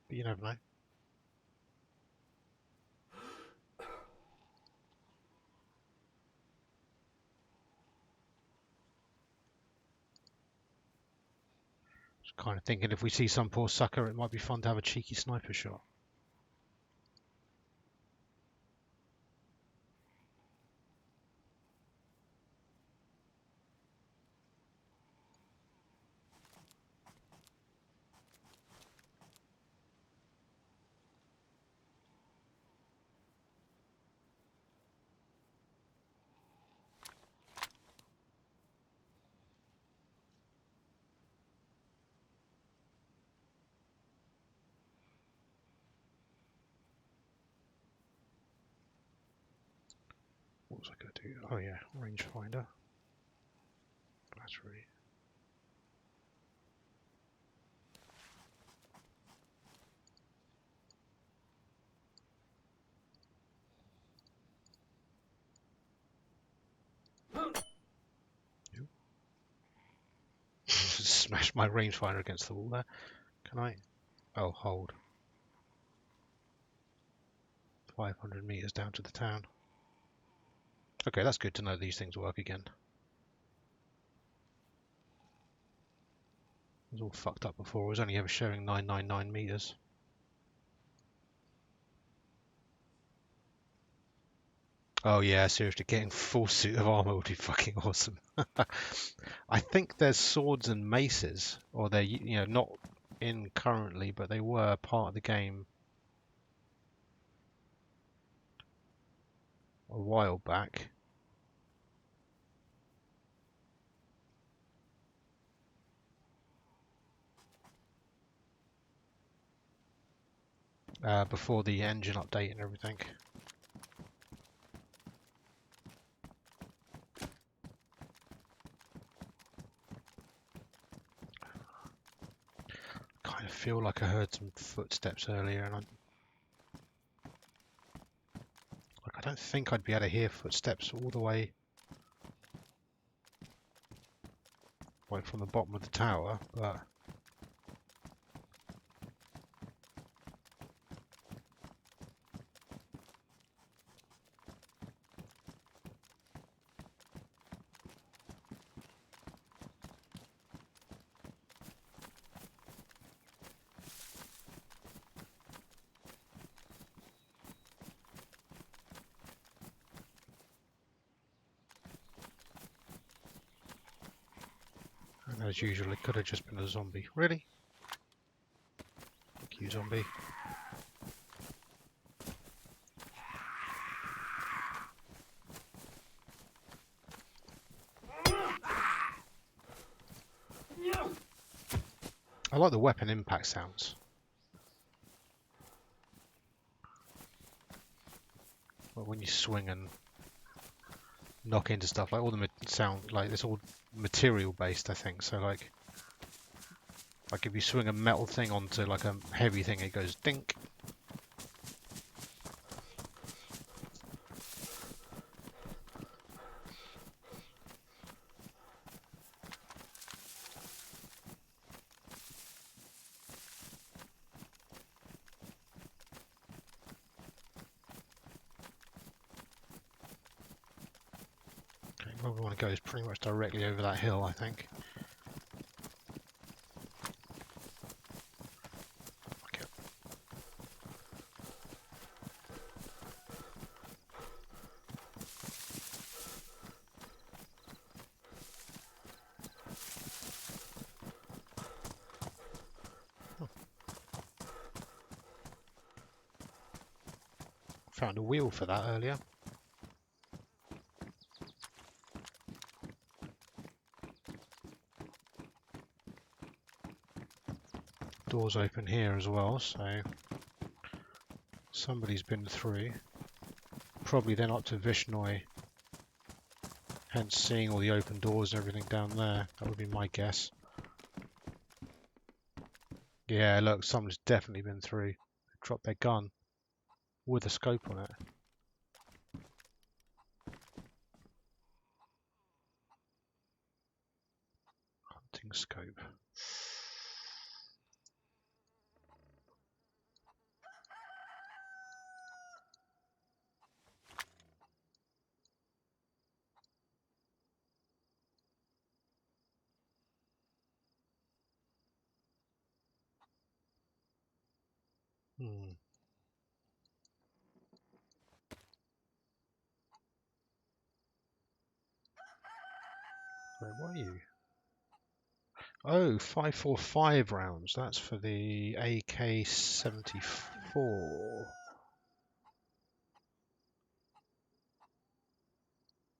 Speaker 1: But you never know. Just kind of thinking if we see some poor sucker, it might be fun to have a cheeky sniper shot. What was I going to do? Oh yeah, rangefinder. Battery. Smash my rangefinder against the wall there. Can I? Oh, hold. 500 meters down to the town. Okay, that's good to know these things work again. It was all fucked up before. It was only ever showing 999 meters. Oh yeah, seriously, getting full suit of armor would be fucking awesome. I think there's swords and maces, or they're not in currently, but they were part of the game a while back. Before the engine update and everything. Kind of feel like I heard some footsteps earlier, and I don't think I'd be able to hear footsteps all the way like from the bottom of the tower, but and as usual, it could have just been a zombie. Really? Fuck you, zombie. I like the weapon impact sounds. Like when you swing and knock into stuff, like all the sound, like it's all material based, I think. So like if you swing a metal thing onto like a heavy thing, it goes dink. Okay, where we want to go is pretty much directly over that hill, I think. Okay. Found a wheel for that earlier. Doors open here as well, so somebody's been through. Probably then up to Vishnoi, hence seeing all the open doors and everything down there. That would be my guess. Yeah, look, someone's definitely been through. Dropped their gun with a scope on it. Hunting scope. Hmm. Where were you? Oh, 545 rounds. That's for the AK-74.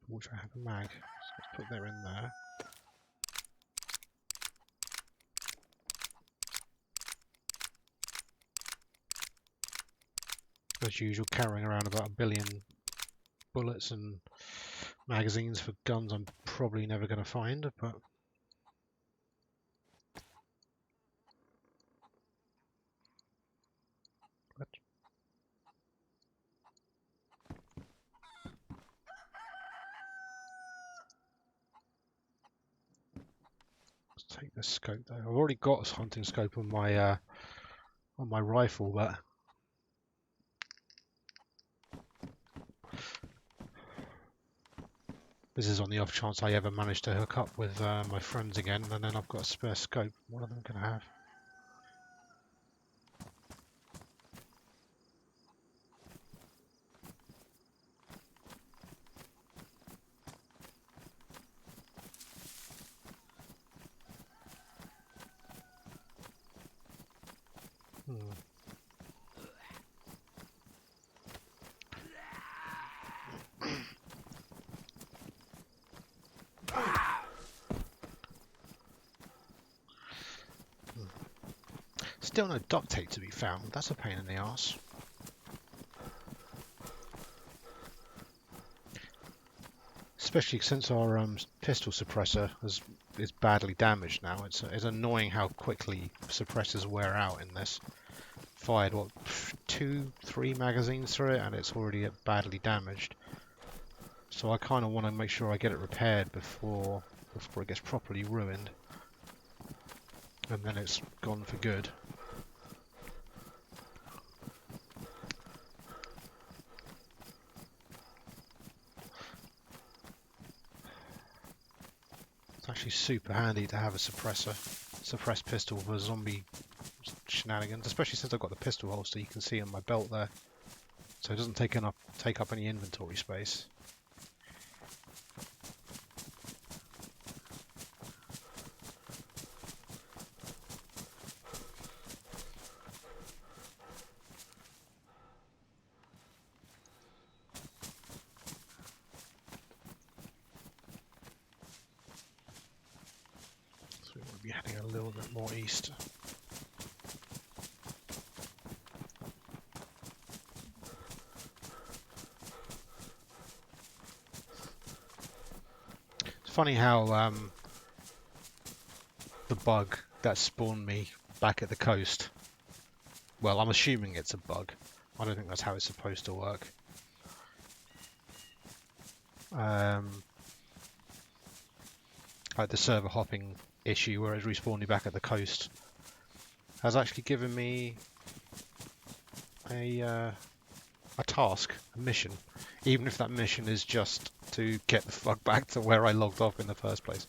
Speaker 1: Which I have a mag. So let's put that in there. As usual, carrying around about 1 billion bullets and magazines for guns I'm probably never going to find, but let's take this scope though. I've already got a hunting scope on my rifle, but this is on the off chance I ever manage to hook up with my friends again, and then I've got a spare scope. What are they going to have? Still no duct tape to be found. That's a pain in the arse. Especially since our pistol suppressor is badly damaged now. It's annoying how quickly suppressors wear out in this. Fired what 2-3 magazines through it and it's already badly damaged. So I kind of want to make sure I get it repaired before it gets properly ruined. And then it's gone for good. It's actually super handy to have a suppressed pistol for zombie shenanigans, especially since I've got the pistol holster you can see on my belt there. So it doesn't take up any inventory space. So we want to be heading a little bit more east. Funny how the bug that spawned me back at the coast, well, I'm assuming it's a bug. I don't think that's how it's supposed to work. Like the server hopping issue where it's respawned me back at the coast has actually given me a task, a mission, even if that mission is just to get the fuck back to where I logged off in the first place.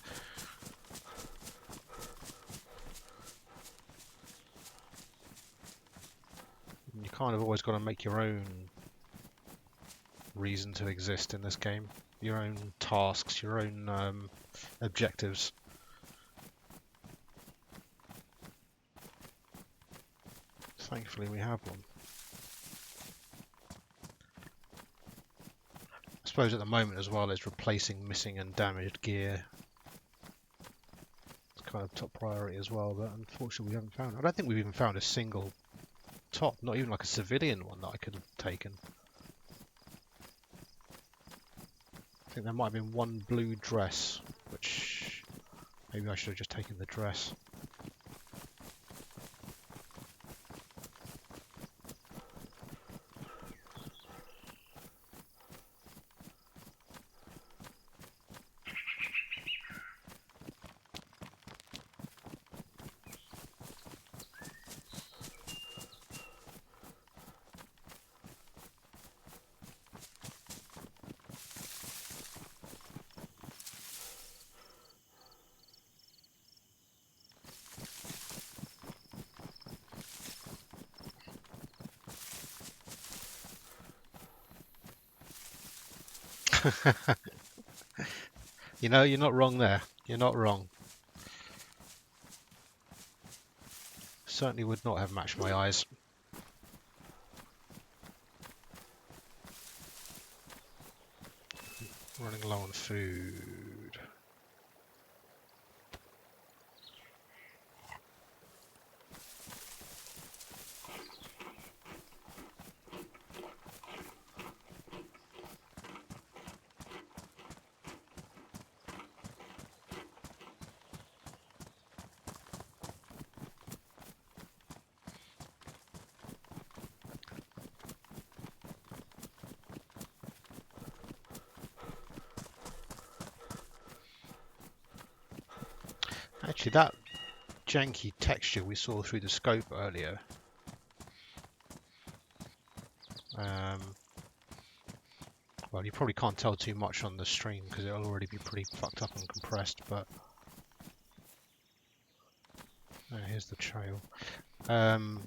Speaker 1: You kind of always got to make your own reason to exist in this game, your own tasks, your own objectives. Thankfully we have one. I suppose at the moment as well it's replacing missing and damaged gear. It's kind of top priority as well, but unfortunately we haven't found it. I don't think we've even found a single top, not even like a civilian one that I could have taken. I think there might have been one blue dress, which maybe I should have just taken the dress. You know, you're not wrong there. You're not wrong. Certainly would not have matched my eyes. Running low on food. Actually, that janky texture we saw through the scope earlier, well, you probably can't tell too much on the stream because it'll already be pretty fucked up and compressed, but here's the trail. The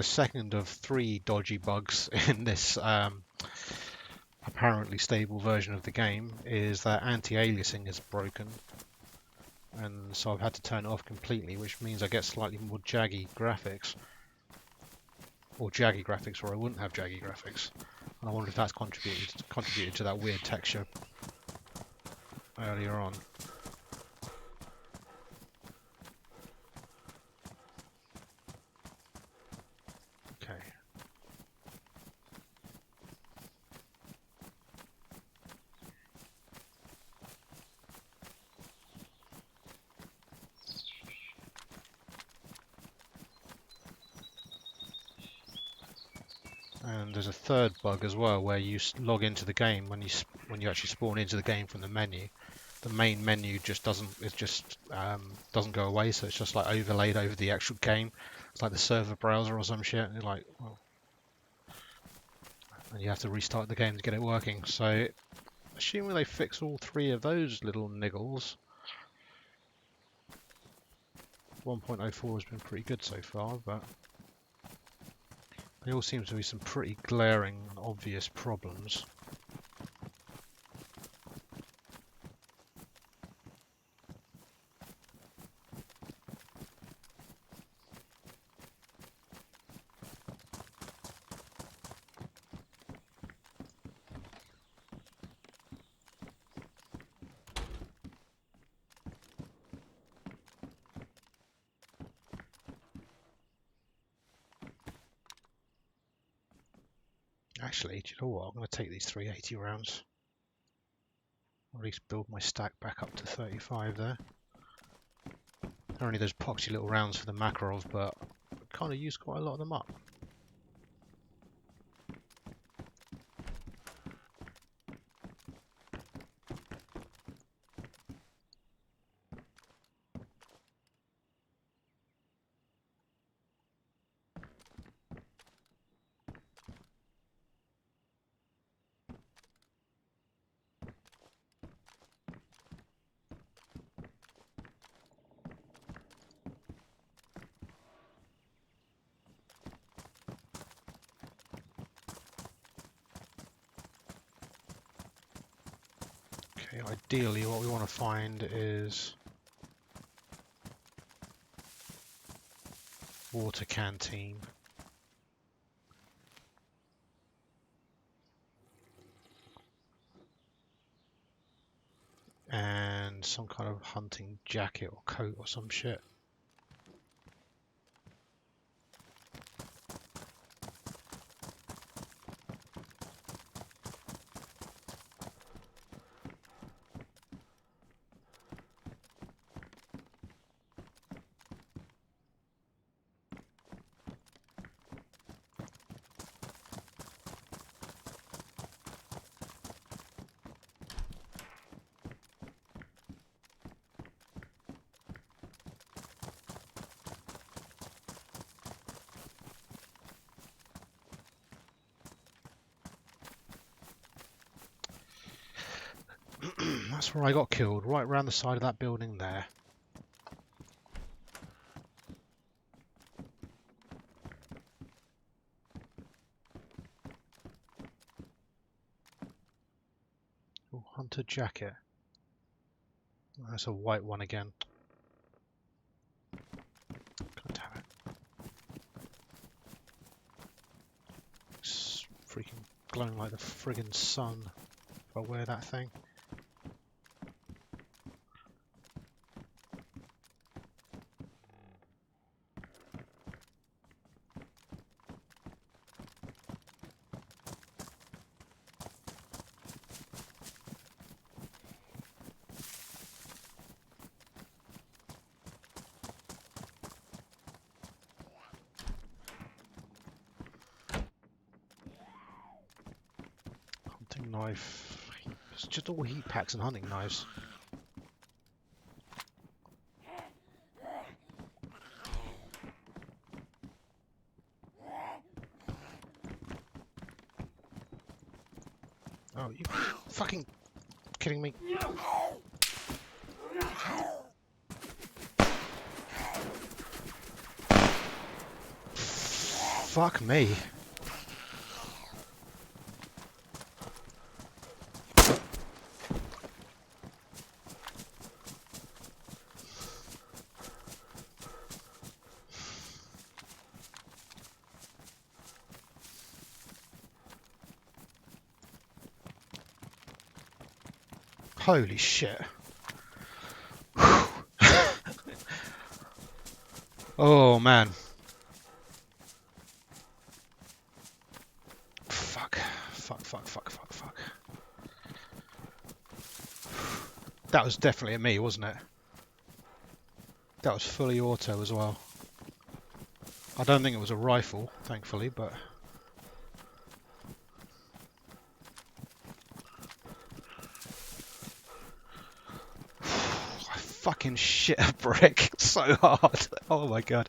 Speaker 1: second of 3 dodgy bugs in this apparently stable version of the game is that anti-aliasing is broken. and so I've had to turn it off completely, which means I get slightly more jaggy graphics. Or jaggy graphics, or I wouldn't have jaggy graphics. And I wonder if that's contributed to that weird texture earlier on. Okay. And there's a third bug as well, where you log into the game when you actually spawn into the game from the menu. The main menu just doesn't go away, so it's just like overlaid over the actual game. It's like the server browser or some shit. And you're like, well, and you have to restart the game to get it working. So, assuming they fix all three of those little niggles, 1.04 has been pretty good so far, but there all seems to be some pretty glaring and obvious problems. Actually, do you know what? I'm going to take these 380 rounds. Or at least build my stack back up to 35 there. They're only those poxy little rounds for the Makarov, but I kind of used quite a lot of them up. Okay, ideally what we want to find is water canteen. And some kind of hunting jacket or coat or some shit. That's where I got killed, right around the side of that building there. Oh, hunter jacket. That's a white one again. God damn it. It's freaking glowing like the friggin' sun if I wear that thing. Hunting knife. It's just all heat packs and hunting knives. Oh, you fucking kidding me? Fuck me. Holy shit. Oh man. Fuck. Fuck, fuck, fuck, fuck, fuck. That was definitely a me, wasn't it? That was fully auto as well. I don't think it was a rifle, thankfully, but... I fucking shit a brick so hard. Oh my god.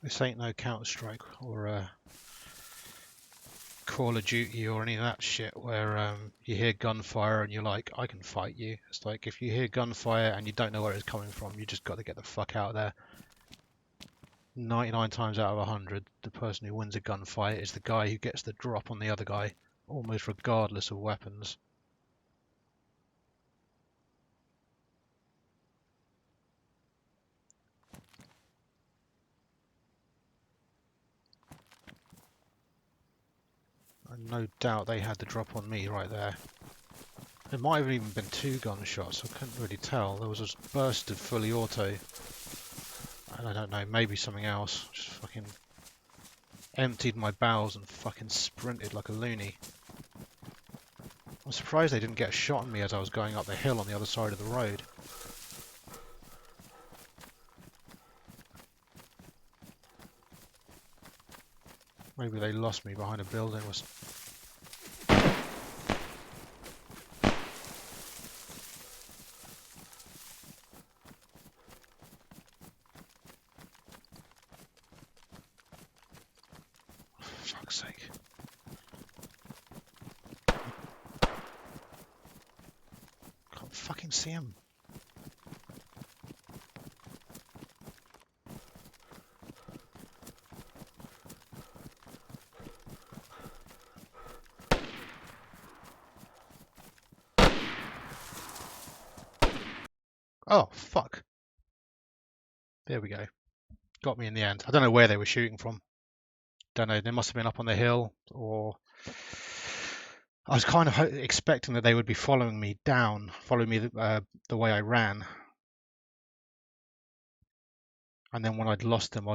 Speaker 1: This ain't no Counter-Strike or Call of Duty or any of that shit where you hear gunfire and you're like, I can fight you. It's like if you hear gunfire and you don't know where it's coming from, you just got to get the fuck out of there. 99 times out of 100, the person who wins a gunfight is the guy who gets the drop on the other guy, almost regardless of weapons. And no doubt they had the drop on me right there. It might have even been 2 gunshots, I couldn't really tell. There was a burst of fully auto. And I don't know, maybe something else. Just fucking emptied my bowels and fucking sprinted like a loony. I'm surprised they didn't get a shot on me as I was going up the hill on the other side of the road. Maybe they lost me behind a building. For fuck's sake. Can't fucking see him. Oh, fuck. There we go. Got me in the end. I don't know where they were shooting from. Don't know. They must have been up on the hill, or I was kind of expecting that they would be following me down, following me the way I ran. And then when I'd lost them,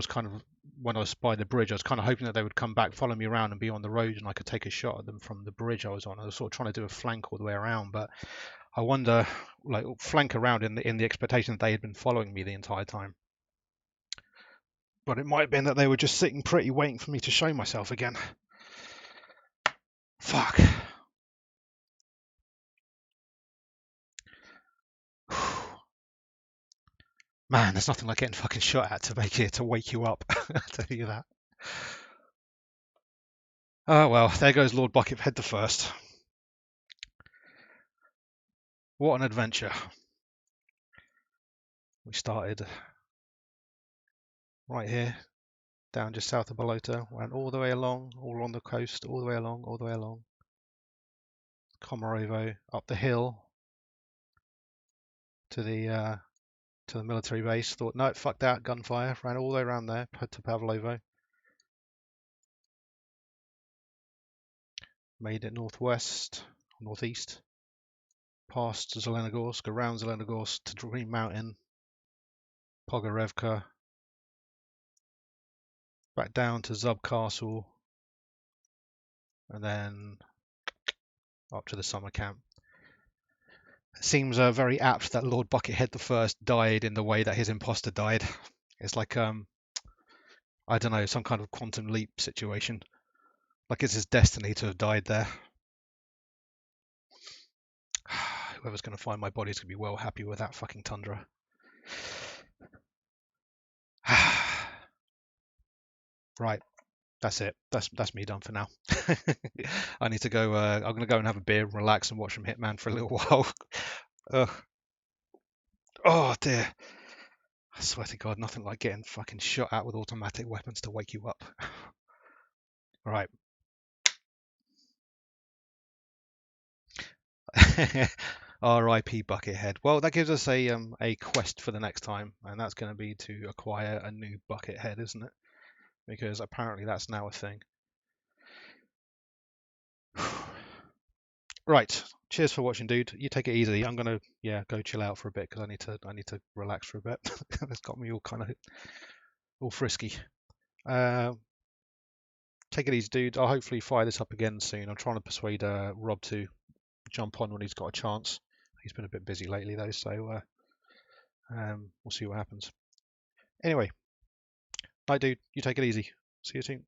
Speaker 1: when I was by the bridge, I was kind of hoping that they would come back, follow me around and be on the road and I could take a shot at them from the bridge I was on. I was sort of trying to do a flank all the way around, but I wonder, like, flank around in the expectation that they had been following me the entire time. But it might have been that they were just sitting pretty, waiting for me to show myself again. Fuck. Man, there's nothing like getting fucking shot at to wake you up. I'll tell you that. Oh well, there goes Lord Buckethead the First. What an adventure. We started right here, down just south of Balota, went all the way along, all along the coast, all the way along, all the way along. Komarovo, up the hill to the military base. Thought, no, fuck that, gunfire. Ran all the way around there to Pavlovo. Made it northwest, northeast, past Zelenogorsk, around Zelenogorsk to Green Mountain, Pogorevka, back down to Zub Castle, and then up to the summer camp. It seems very apt that Lord Buckethead the First died in the way that his imposter died. It's like I don't know, some kind of quantum leap situation. Like it's his destiny to have died there. Whoever's going to find my body is going to be well happy with that fucking tundra. Right. That's it. That's me done for now. I need to go. I'm gonna go and have a beer, relax, and watch some Hitman for a little while. Ugh. Oh dear. I swear to God, nothing like getting fucking shot at with automatic weapons to wake you up. All right. R.I.P. Buckethead. Well, that gives us a quest for the next time, and that's going to be to acquire a new Buckethead, isn't it? Because apparently that's now a thing. Right. Cheers for watching, dude. You take it easy. I'm gonna go chill out for a bit because I need to relax for a bit. It's got me all kind of all frisky. Uh, take it easy, dude. I'll hopefully fire this up again soon. I'm trying to persuade Rob to jump on when he's got a chance. He's been a bit busy lately though, so we'll see what happens. Anyway, bye, dude. You take it easy. See you soon.